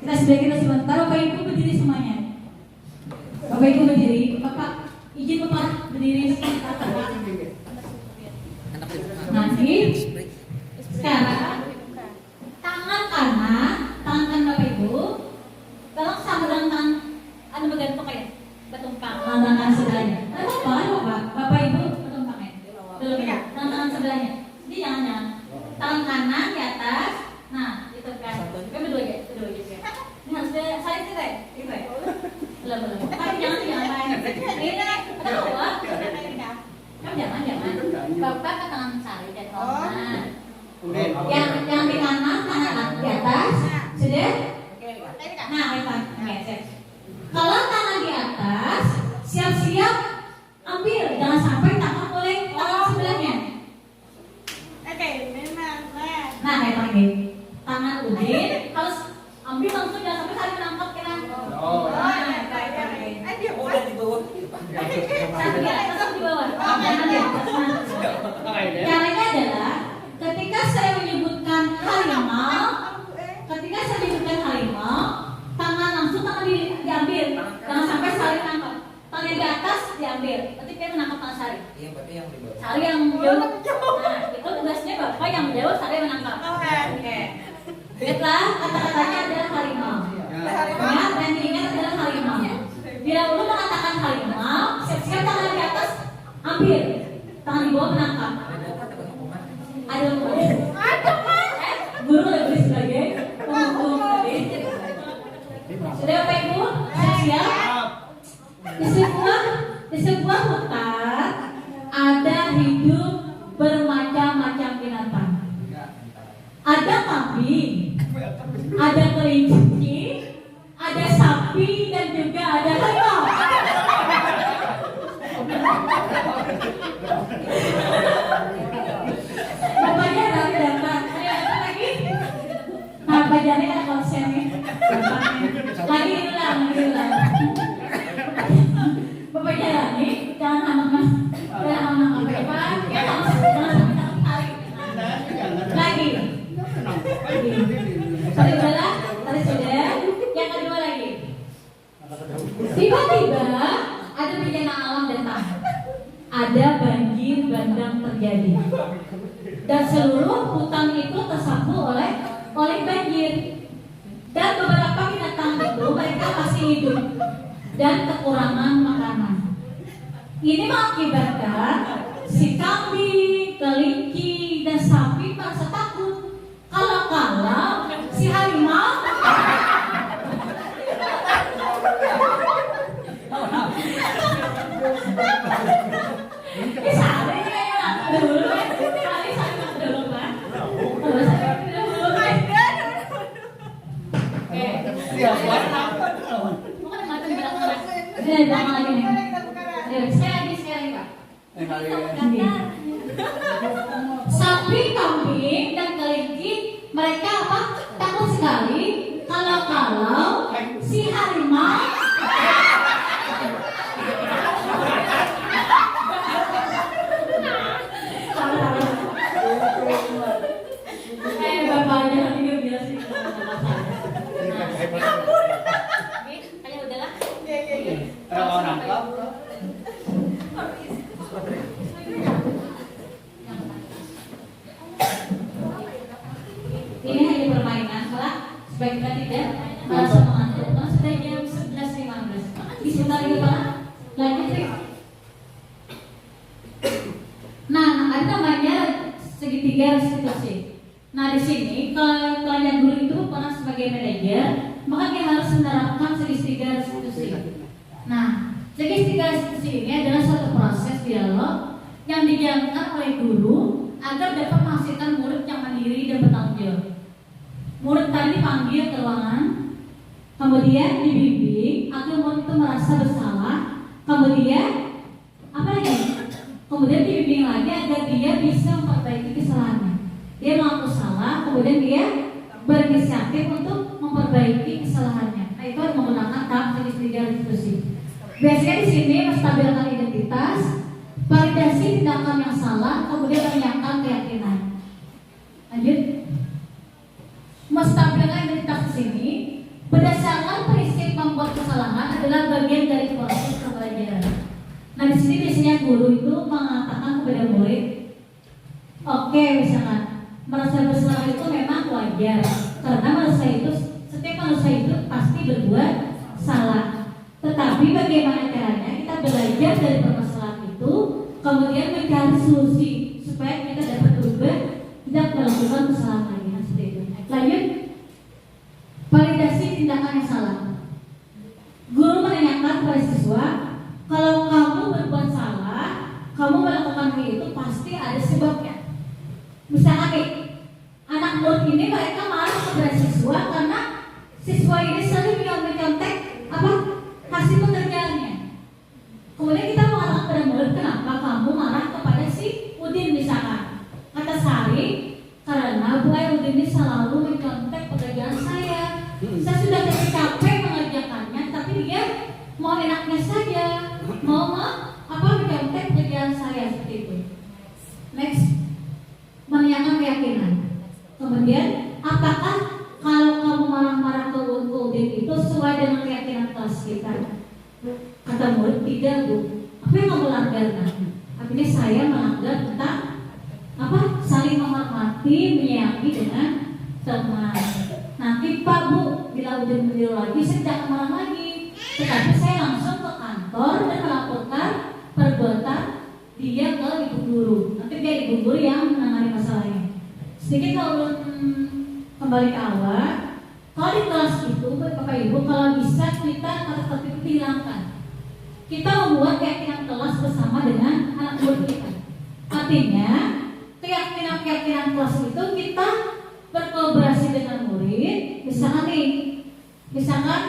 Kita ice breaking sebentar. Bapak Ibu berdiri semuanya. Bapak Ibu berdiri. Bapak izin Bapak berdiri sebentar. Nanti sekarang tangan kanan Bapak Ibu tolong sama dengan tangan anu bergantung kayak bertumpang tangan sebelahnya. Bapak Ibu bertumpangnya. Belum ya? Tangan sebelahnya. Jadi jangan tangan kanan di atas. Nah itu kan. Kita berdua aja. Ini harus saling kita ya. Gitu ya. Belum. Tapi jangan main. Ini ada bawah. Kamu jangan. Bapak ke tangan sari dan kanan. Yang di kanan, tangan di atas, sudah? Nah, hebat. Oke, sip. Kalau tangan di atas, siap-siap ambil, jangan sampai tangan oleh orang sebelahnya. Nah, kayak lagi. Tangan Udin harus ambil langsung, jangan sampai saling menangkap kena. Oh. Udah di bawah. Satu di atas, satu di bawah. Jangan di atas. Caranya adalah ketika saya menyebutkan harimau, tangan langsung diambil, jangan sampai saling menangkap. Tangan di atas diambil, berarti dia menangkap tangan Sari. Iya, berarti yang di bawah. Sari yang menjauh. Nah, itu tugasnya Bapak yang menjauh, Sari yang menangkap. Oke. Lihatlah, kata-katanya adalah harimau. Ingat, yang diingat adalah harimau. Bila dulu mengatakan harimau, siap-siap tangan di atas ambil, tangan di bawah menangkap. Ada guru lebih sebagai penghukum tadi. Sudah Bapak Ibu? Siap? Di sebuah hutan ada hidup bermacam-macam binatang. Ada kambing, ada kelinci, ada sapi, dan juga ada harimau. Bapaknya datang. Ada apa lagi? Nah, bajannya ada konsen nih. Lagi ulang. Bapaknya lagi, jangan anak-anak apa? Ya, jangan sampai tarik. Lagi. Tadi udah, tadi sudah. Yang kedua lagi. Tiba-tiba ada bencana alam datang. Ada banjir bandang terjadi. Dan seluruh hutan itu tersapu oleh banjir. Dan beberapa binatang itu mereka masih hidup dan kekurangan makanan. Ini mengakibatkan si kambing, kelinci, dan sapi merasa takut. Kalau si harimau sapi, kambing, dan kelinci mereka apa? Takut sekali kalau si harimau bapaknya nanti dia sih kayaknya udahlah. Kalau nangkap ini hanya permainan, salah supaya kita tidak merasa mengantuk. Karena sudah jam 11.15. Bisa lagi Pak? Lanjut sih. Nah, ada namanya segitiga restitusi. Nah, di sini kalau kalian dulu itu pernah sebagai manajer, maka dia harus menerapkan segitiga restitusi. Nah, segitiga restitusi ini adalah suatu proses dialog yang dijalankan oleh guru agar dapat menghasilkan murid yang mandiri dan bertanggung jawab. Murid tadi dipanggil ke ruangan, kemudian dibimbing agar murid itu merasa bersalah, kemudian apa lagi? Kemudian dibimbing lagi agar dia bisa memperbaiki kesalahannya. Dia mengaku salah, kemudian dia berinisiatif untuk memperbaiki kesalahannya. Nah, itu harus menggunakan tahap segitiga restitusi. Biasanya di sini menstabilkan identitas, validasi tindakan yang salah, kemudian menyiapkan keyakinan. Lanjut. Menstabilkan identitas di sini berdasarkan prinsip membuat kesalahan adalah bagian dari proses pembelajaran. Nah, di sini biasanya guru itu mengatakan kepada murid, oke, misalkan merasa bersalah itu memang wajar, karena setiap manusia itu pasti berbuat salah. Tetapi bagaimana caranya kita belajar dari permasalahan itu, kemudian mencari solusi supaya kita dapat berubah, tidak melakukan kesalahan lagi. Nah, seperti itu. Lanjut, validasi tindakan yang salah. Guru menanyakan kepada siswa, kalau kamu berbuat salah, kamu melakukan hal itu pasti ada sebabnya. Misalkan nih, siswa ini sering mencontek apa hasil pekerjaannya. Kemudian kita mengatakan pada murid, kenapa kamu marah kepada si Udin misalkan? Kata Sari, karena Bu Udin ini selalu mencontek pekerjaan saya. Saya sudah capek mengerjakannya, tapi dia mau enaknya saja, mau mencontek pekerjaan saya seperti itu. Next, menanyakan keyakinan. Kemudian, apakah kalau kamu marah-marah ke Udin itu sesuai dengan keyakinan kelas kita? Kata murid, tidak Bu. Apa yang kamu langgar? Artinya saya melanggar tentang saling menghormati, menyayangi dengan teman. Nanti Pak Bu, bila Udin beliau lagi, saya tidak marah lagi. Tetapi saya langsung ke kantor dan melaporkan perbuatan dia ke ibu guru. Nanti dia ibu guru yang menangani masalahnya. Sedikit kalau kembali ke awal, kalau di kelas itu Bapak Ibu, kalau bisa kita kata-kata itu dihilangkan. Kita membuat keyakinan kelas bersama dengan anak murid kita. Artinya keyakinan kelas itu kita berkolaborasi dengan murid. Misalkan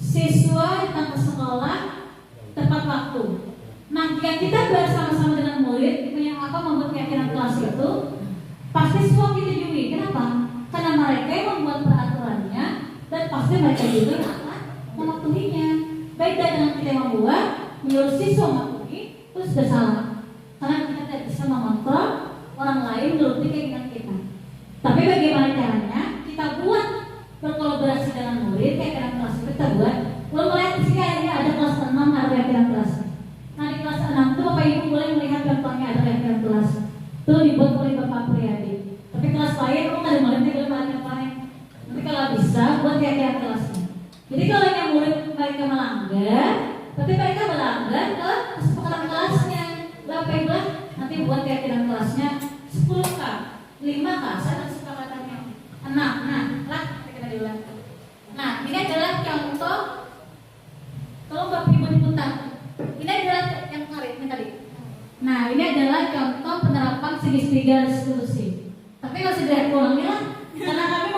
siswa datang ke sekolah tepat waktu. Nah, jika kita bersama-sama dengan murid membuat keyakinan kelas itu, pasti semua kita jui. Kenapa? Karena mereka yang membuat peraturannya dan pasti mereka juga akan mematuhinya. Baik dengan kita yang membuat, menyuruh siswa mematuhi, itu sudah salah. Karena kita tidak bisa mengontrol orang lain menuruti keinginan kita. Tapi bagaimana caranya? Kita buat berkolaborasi dengan murid, keyakinan kelas itu kita buat. Belum melihat di sini ada kelas 6 ada keyakinan kelas. Nah di kelas 6 itu Bapak Ibu boleh melihat contohnya ada keyakinan kelas. Itu dibuat oleh Bapak Priyadi. Tapi kelas lain kalau nggak ada muridnya boleh melihat panen. Nanti kalau bisa buat keyakinan kelasnya. Jadi kalau yang murid mereka melanggar, tapi mereka melanggar ke kesepakatan kelasnya. Bapak Ibu nanti buat keyakinan kelasnya 10K, 5K, saya kesepakatannya 6. Nah, kita diulang. Nah, ini adalah contoh. Tolong Bapak Ibu diputar. Ini adalah yang tadi. Nah, ini adalah contoh penerapan segitiga resolusi. Tapi kalau sudah ulangi lah, karena kami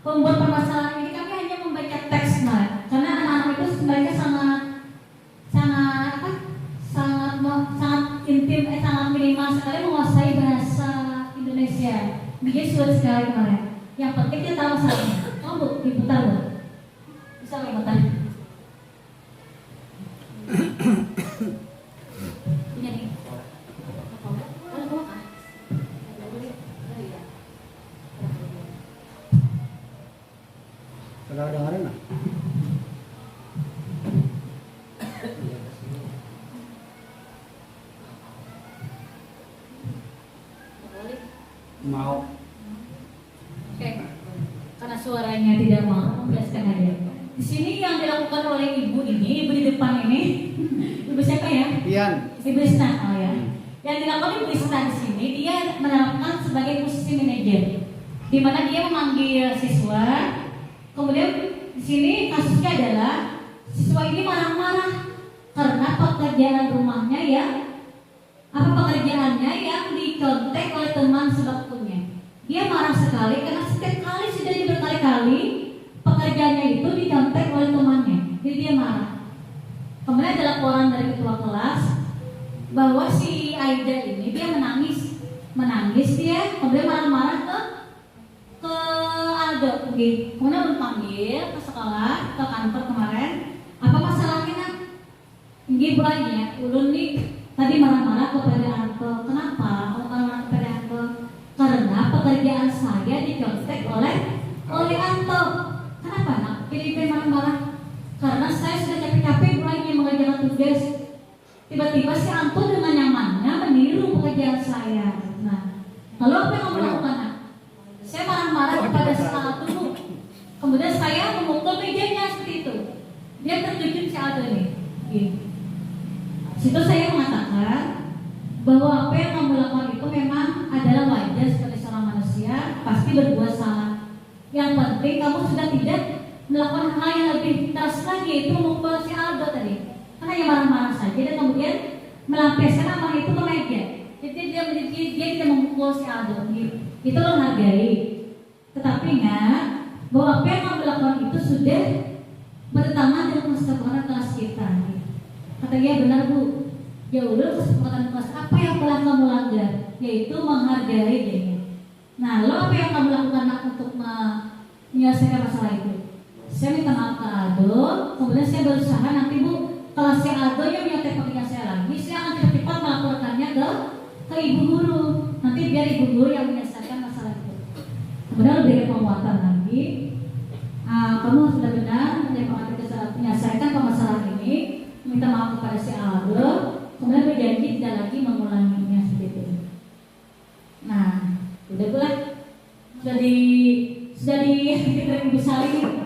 membuat permasalahan ini kami hanya membaca teks, karena anak-anak itu sebenarnya sangat intim, sangat minimal sekali menguasai bahasa Indonesia. Dia sulit sekali kemarin. Yang penting dia tahu masalahnya. Bu, diputar Bu. Bisa diputar. Ini nih. Kalau dengerin lah. Mau. Oke. Karena suaranya tidak mau, menjelaskan aja. Di sini yang dilakukan oleh ibu ini, ibu di depan ini, ibu siapa ya? Ian. Ibu Isna, oh ya. Yang dilakukan ibu Isna di sini, dia menerapkan sebagai posisi manajer, di mana dia memanggil siswa. Kemudian di sini kasusnya adalah siswa ini marah-marah karena pekerjaannya yang dicontek oleh teman sebangkunya. Dia marah sekali karena setiap kali sudah berkali-kali pekerjaannya itu dicontek oleh temannya. Jadi dia marah. Kemudian ada laporan dari ketua kelas bahwa si Aida ini dia menangis dia, kemudian marah-marah ke Aldo. Kemudian dipanggil ke sekolah, ke kantor kemarin. Apa masalahnya nak? Ini banyak. Ulun nih tadi marah-marah kepada Aldo. Kenapa? Kamu marah kepada Aldo? Karena pekerjaan saya dicontek oleh Anto. Kenapa nak? Pilih marah-marah. Karena saya sudah capek-capek mulai mengerjakan tugas. Tiba-tiba si Anto dengan nyamannya meniru pekerjaan saya. Nah, lalu apa yang kamu lakukan nak? Saya marah-marah kepada si Aldo. Kemudian saya memukul mejanya seperti itu. Dia terkejut si Aldo nih. Situ saya mengatakan bahwa apa yang kamu lakukan itu memang adalah wajar sebagai seorang manusia, pasti berbuat salah. Yang penting kamu sudah tidak melakukan hal yang lebih keras lagi, yaitu memukul si Aldo tadi. Karena yang marah-marah saja dan kemudian melampiaskan amarah itu ke meja. Jadi dia tidak memukul si Aldo. Itu lo hargai. Tetapi ingat, bahwa apa yang kamu lakukan itu sudah bertentangan dengan kesepakatan kelas kita. Kata dia, benar Bu, ya udah kesepakatan kelas apa yang telah kamu langgar, yaitu menghargai dia. Nah, lo apa yang kamu lakukan nak untuk menyelesaikan masalah itu? Saya minta maaf ke Aldo, kemudian saya berusaha nanti Bu, kalau si Aldo yang menyontek pekerjaan saya lagi, saya akan cepat-cepat melaporkannya ke ibu guru. Nanti biar ibu guru yang menyelesaikan masalah itu. Kemudian lebih penguatan lagi, kamu sudah benar menyelesaikan permasalahan ini, minta maaf kepada si Aldo, kemudian berjanji tidak lagi mengulanginya seperti itu. Nah, udah pula sudah di Ibu Salim.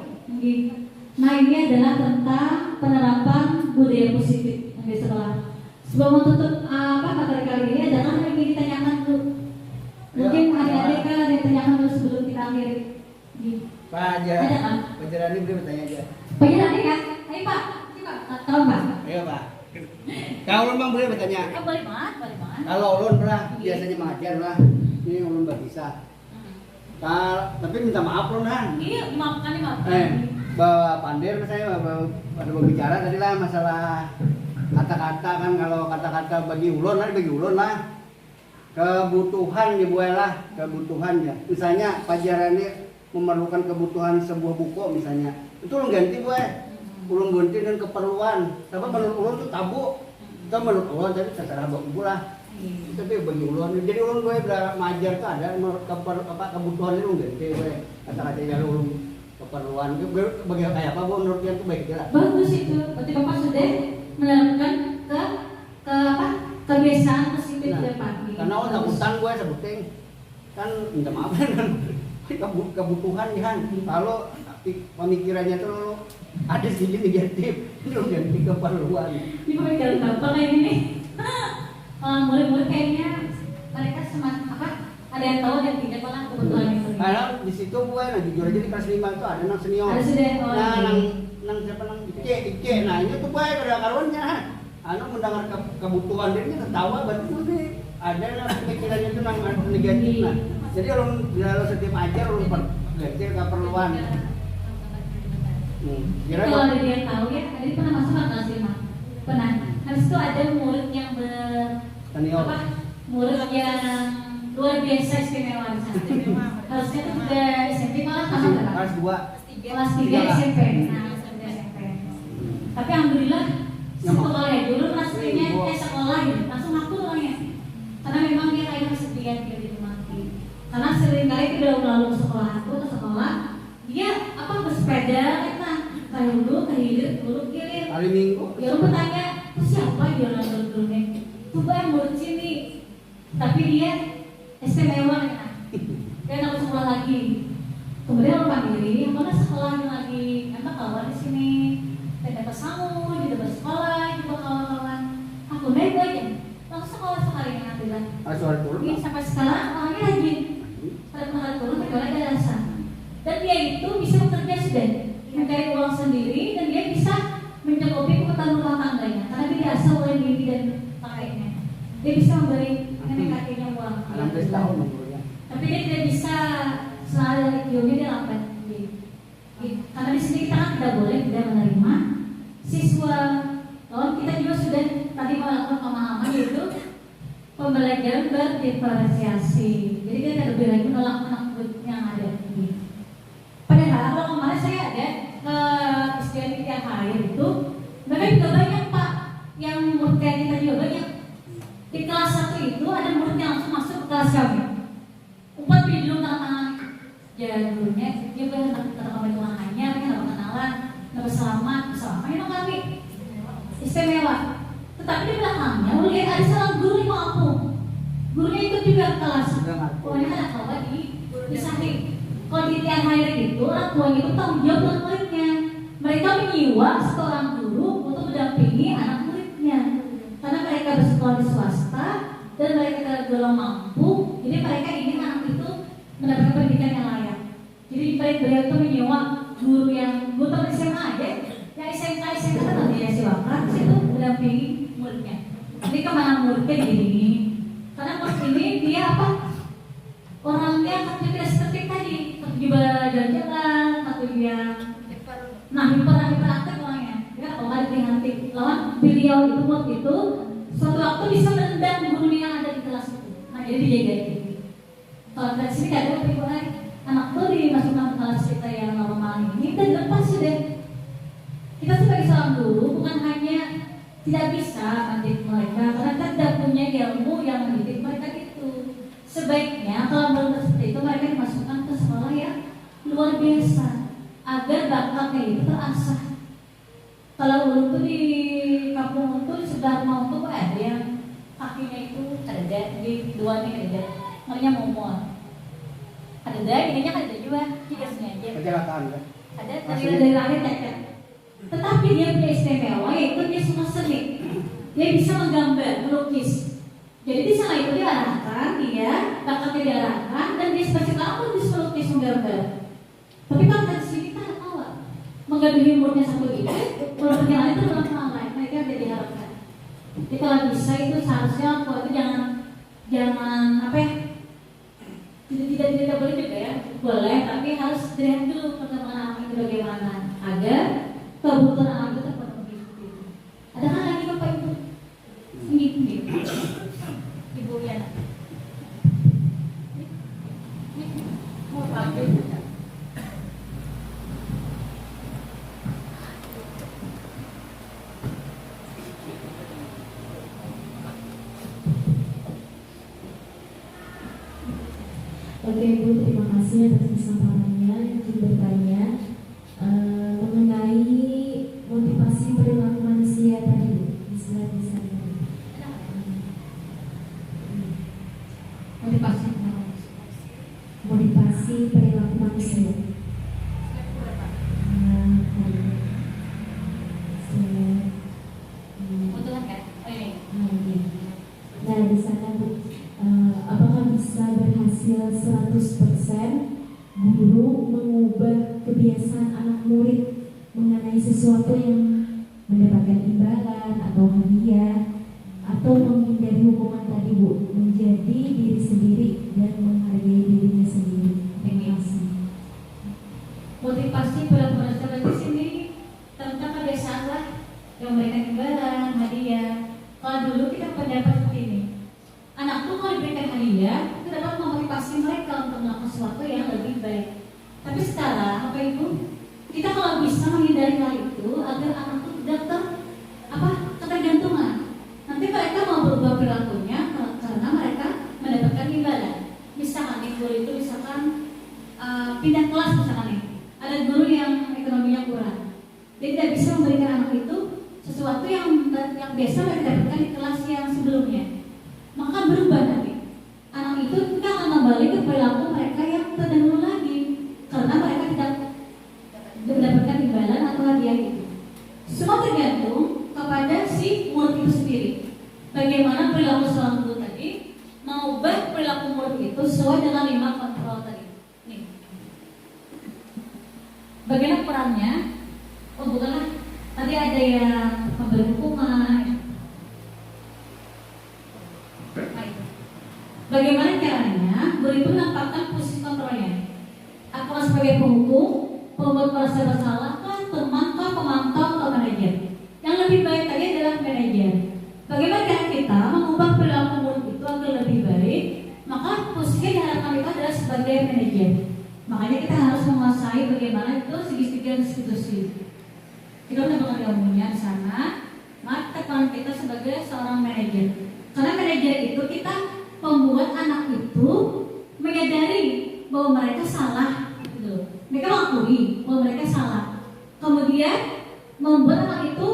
Nah, ini adalah tentang penerapan budaya positif di sekolah. Sebelum menutup materi kali ini adalah yang ingin ditanyakan dulu. Mungkin adik-adik kan ada yang ditanyakan dulu sebelum kita akhiri. Pak aja. Ada kan? Pak Jerani boleh bertanya aja. Pak Jerani kan? Ayo Pak, tahu Pak? Ayo Pak. Kalau ulun bang boleh bertanya. Boleh banget, boleh banget. Kalau ulun pernah biasanya mengajar lah. Ini ulun nggak bisa. Tapi minta maaf ulun kan. Iya, dimaafkan. Bawa pandir saya ada berbicara tadi lah masalah kata-kata kan, kalau kata-kata bagi ulun lah kebutuhan ya Bu lah, kebutuhan ya. Misalnya pelajaran ini memerlukan kebutuhan sebuah buku misalnya, itu ulun ganti Bu, ulun ganti dengan keperluan. Tapi menurut ulun itu tabu. Itu menurut ulun tadi terserah buku lah. Tapi bagi ulun, jadi ulun gue mengajar tuh ada kebutuhan itu ulun ganti gue kata-kata yang ulun keperluan bagi kayak apa Bu menurut dia itu baik lah. Bagus itu, berarti Bapak sudah menerapkan kebiasaan positif dari pagi. Karena orang takutan gue sebutin kan minta maaf kan kebutuhan kan. Kalau pemikirannya tuh ada sini negatif, itu ganti keperluan. Ini pemikiran Bapak kayak gini. Murid-murid kayaknya mereka ada yang tahu dan tidak pernah kebetulan itu. Karena di situ gue jujur aja di kelas 5 itu ada nang senior. Ada sudah nang siapa nang Ike. Nah ini tuh gue pada karuannya. Mendengar kebutuhan dia tertawa berarti ada nang pemikirannya itu nang negatif. Nah, jadi kalau setiap ajar ganti keperluan. Kalau ada yang tahu ya, tadi pernah masuk kelas 5. Pernah. Habis itu ada murid yang murid yang luar biasa istimewa di sana. Harusnya itu sudah SMP malah tambah berapa? Kelas 3 SMP. Nah, SMP. Tapi alhamdulillah sekolah ya dulu rasanya sekolah gitu, langsung ngaku orangnya. Karena memang dia kayak kesepian dia di rumah. Karena sering kali kita lalu ke sekolah, dia bersepeda kayak dulu, hilir, kilir. Hari Minggu. Ya lu bertanya, siapa dia orang dulunya? Tuh yang murid sini. Tapi dia istimewa ya. Dia nggak sekolah lagi. Kemudian lu panggil diri, mana sekolahnya lagi? Emang kawan di sini. Tidak bersama, tidak bersekolah, juga kawan-kawan. Aku naik aja. Langsung sekolah sekali yang bilang. Ini sampai sekarang orangnya rajin. Pada tanggal turun terkadang ada rasa. Dan dia itu bisa bekerja sudah, mencari uang sendiri dan dia bisa mencukupi kebutuhan rumah tangganya. Karena dia biasa oleh diri dan kakeknya. Dia bisa memberi nenek kakeknya uang. 16 tahun umurnya. Tapi dia tidak bisa selalu hidupnya dia lambat. Karena di sini kita kan tidak boleh tidak menerima siswa. Lawan kita juga sudah tadi melakukan pemahaman yaitu pembelajaran berdiferensiasi. Jadi kita tidak boleh lagi menolak anak yang ada. Padahal kalau kemarin saya ada ke SDN yang akhir itu, mereka juga banyak Pak yang murid kayak kita juga banyak. Di kelas 1 itu ada murid yang langsung masuk ke kelas kami. Umpat dulu tangan gurunya, dia bilang kami tulangannya, mereka nggak kenalan, nggak berselamat memang kami istimewa. Tetapi di belakangnya, lihat ada salah guru yang mampu. Gurunya ikut juga ke kelas. Pokoknya kan ada di samping. Kalau di tiang air itu, orang tuanya itu tanggung jawab dengan muridnya. Mereka menyiwa seorang guru untuk mendampingi anak muridnya. Karena mereka bersekolah di swasta dan mereka belum mampu, jadi mereka ingin anak itu mendapatkan pendidikan yang layak. Jadi beliau itu menyewa guru yang guru teman SMA aja, yang SMK kan nanti ya silakan, itu mendampingi muridnya. Jadi kemana muridnya gini? Karena murid ini dia orangnya tidak seperti tadi, juga jalan-jalan, yang hiperaktif orangnya. Ya, kalau hati lawan beliau itu waktu itu suatu waktu bisa menendang guru yang ada di kelas itu. Nah, jadi dijaga gitu. Kalau dari sini kadang anak tuh dimasukkan ke kelas kita yang normal ini dan lepas sudah. Kita sebagai seorang guru bukan hanya tidak bisa mendidik mereka karena kita tidak punya ilmu yang mendidik mereka itu. Sebaiknya kalau menurut seperti itu mereka dimasukkan ke sekolah yang luar biasa agar bakatnya itu terasah. Kalau dulu tuh di kampung itu di sebelah rumah itu ada yang kakinya itu ada di dua nih ada, namanya momol. Ada ininya ada juga, juga sengaja. Kecelakaan kan? Ada dari lahir cacat. Tetapi dia punya istimewa yaitu dia suka seni. Dia bisa menggambar, melukis. Jadi di sana itu diarahkan, dia bakatnya diarahkan dan dia spesifik apa bisa melukis menggambar. Tapi kalau dari sini kita tahu menggambar umurnya satu ini, kalau perjalanan itu dalam hal lain, mereka tidak diharapkan. Jadi kalau bisa itu seharusnya kalau itu jangan apa ya? Tidak boleh juga ya, boleh tapi harus dilihat dulu perkembangan anak itu bagaimana agar kebutuhan anak itu terpenuhi. Ada kan lagi Bapak Ibu? Ini Ibu Yana. Mau pakai? Oke Bu, terima kasih atas kesamparannya. Izin bertanya mengenai motivasi perilaku manusia tadi Bu, di slide di sana. Motivasi perilaku manusia. Nah di sana Bu, apakah bisa berhasil 100% guru mengubah kebiasaan anak murid mengenai sesuatu yang mendapatkan imbalan atau hadiah atau menghindari hukuman tadi Bu, menjadi diri sendiri dan menghargai dirinya sendiri. Terima kasih. Motivasi perilaku manusia di sini tentang kebiasaan lah yang memberikan imbalan, hadiah. Kalau dulu kita pendapat seperti ini, anak tuh kalau diberikan hadiah itu dapat memotivasi mereka untuk melakukan sesuatu yang lebih baik. Tapi sekarang, Bapak Ibu, kita kalau bisa menghindari hal itu agar anak itu tidak ketergantungan. Nanti mereka mau berubah perilakunya karena mereka mendapatkan imbalan. Misalkan nih guru itu pindah kelas misalkan nih, ada guru yang ekonominya kurang, dia tidak bisa memberikan anak itu sesuatu yang biasa mereka dapatkan di kelas yang sebelumnya. Maka berubah nanti anak itu kita akan kembali ke perilaku mereka yang terdahulu lagi karena mereka tidak mendapatkan imbalan atau hadiah itu. Semua tergantung kepada si murid itu sendiri. Bagaimana perilaku seorang guru tadi mengubah perilaku murid itu sesuai dengan 5 kontrol tadi. Nih, bagaimana perannya? Oh bukanlah, tadi ada yang memberi hukuman. Bagaimana caranya guru itu menempatkan posisi kontrolnya? Apakah sebagai penghukum, pembuat merasa bersalah, teman, pemantau, atau manajer? Yang lebih baik tadi adalah manajer. Bagaimana cara kita mengubah perilaku murid itu agar lebih baik? Maka posisinya diharapkan itu adalah sebagai manajer. Makanya kita harus menguasai bagaimana itu segi-segi institusi. Kita mendapatkan ilmunya di sana. Maka tekan kita sebagai seorang manajer. Karena manajer itu kita membuat anak itu menyadari bahwa mereka salah, gitu. Mereka mengakui bahwa mereka salah. Kemudian membuat anak itu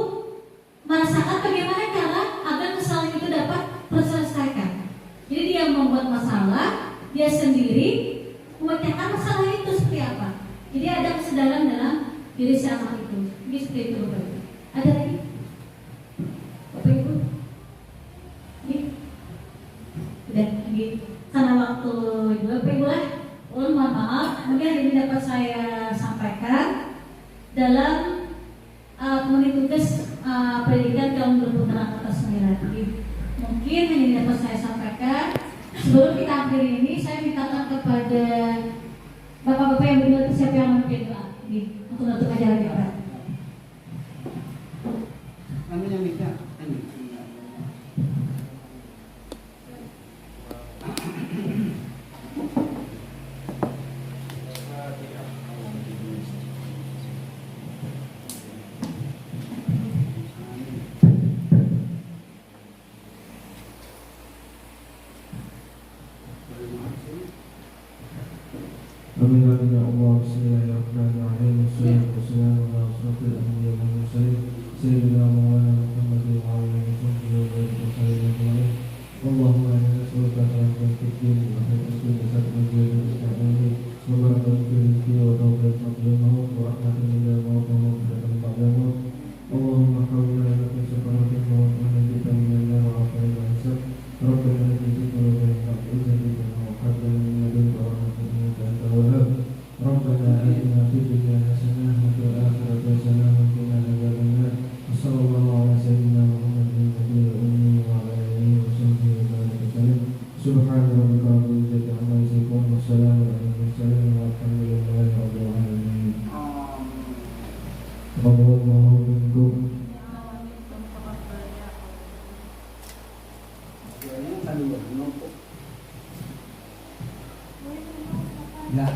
merasakan bagaimana cara agar kesalahan itu dapat terselesaikan. Jadi dia membuat masalah, dia sendiri memecahkan masalah itu seperti apa. Jadi ada kesadaran dalam diri si anak itu. Ini seperti itu Bapak Ibu. Ada lagi? Bapak Ibu? Ini? Udah lagi. Karena waktu Bapak Ibu lah, mohon maaf, mungkin ini dapat saya sampaikan dalam unit tugas pendidikan kaum berputra atas Merati. Mungkin ini dapat saya sampaikan. Sebelum kita akhiri ini, saya mintakan kepada bapak-bapak yang berdua siapa yang memimpin doa. Amin ya Allah. Bismillahirrahmanirrahim. Wassalamu ala asrofil anbiya wal mursalin sayyidina Maulana Muhammadin wa ala alihi wa sahbihi ajma'in. Allahumma inna nas'aluka khairan fid din wa khairan fil jasad wa khairan wa barakatuh fil rizqi wa tawfiq fil maut wa rahmatin minal maut wa maghfiratan ba'da maut. Allahumma hawwina laka syafa'atin maut wa najita minan nar wa afina an hisab. Rabbana atina quluban haqqan wa hadana min ladunka rahmatan innaka antal wahhab. Rabbana atina fid dunya hasanah wa fil akhirati hasanah wa qina adzaban nar. Sallallahu ala sayyidina Muhammadin nabiyil ummi wa ala alihi wa sahbihi wa sallam. Subhana rabbika rabbil izzati amma yasifun wa salamun alal mursalin walhamdulillahi rabbil alamin. Allahu minkum. Ya,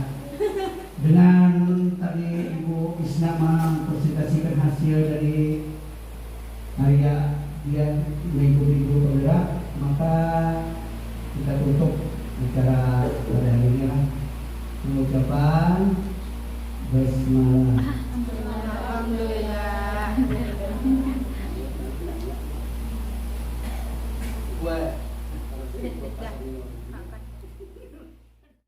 dengan tadi Ibu Isna mempresentasikan hasil dari karya dia mengikuti guru penggerak, maka kita tutup acara pada hari ini lah. Mengucapkan basmalah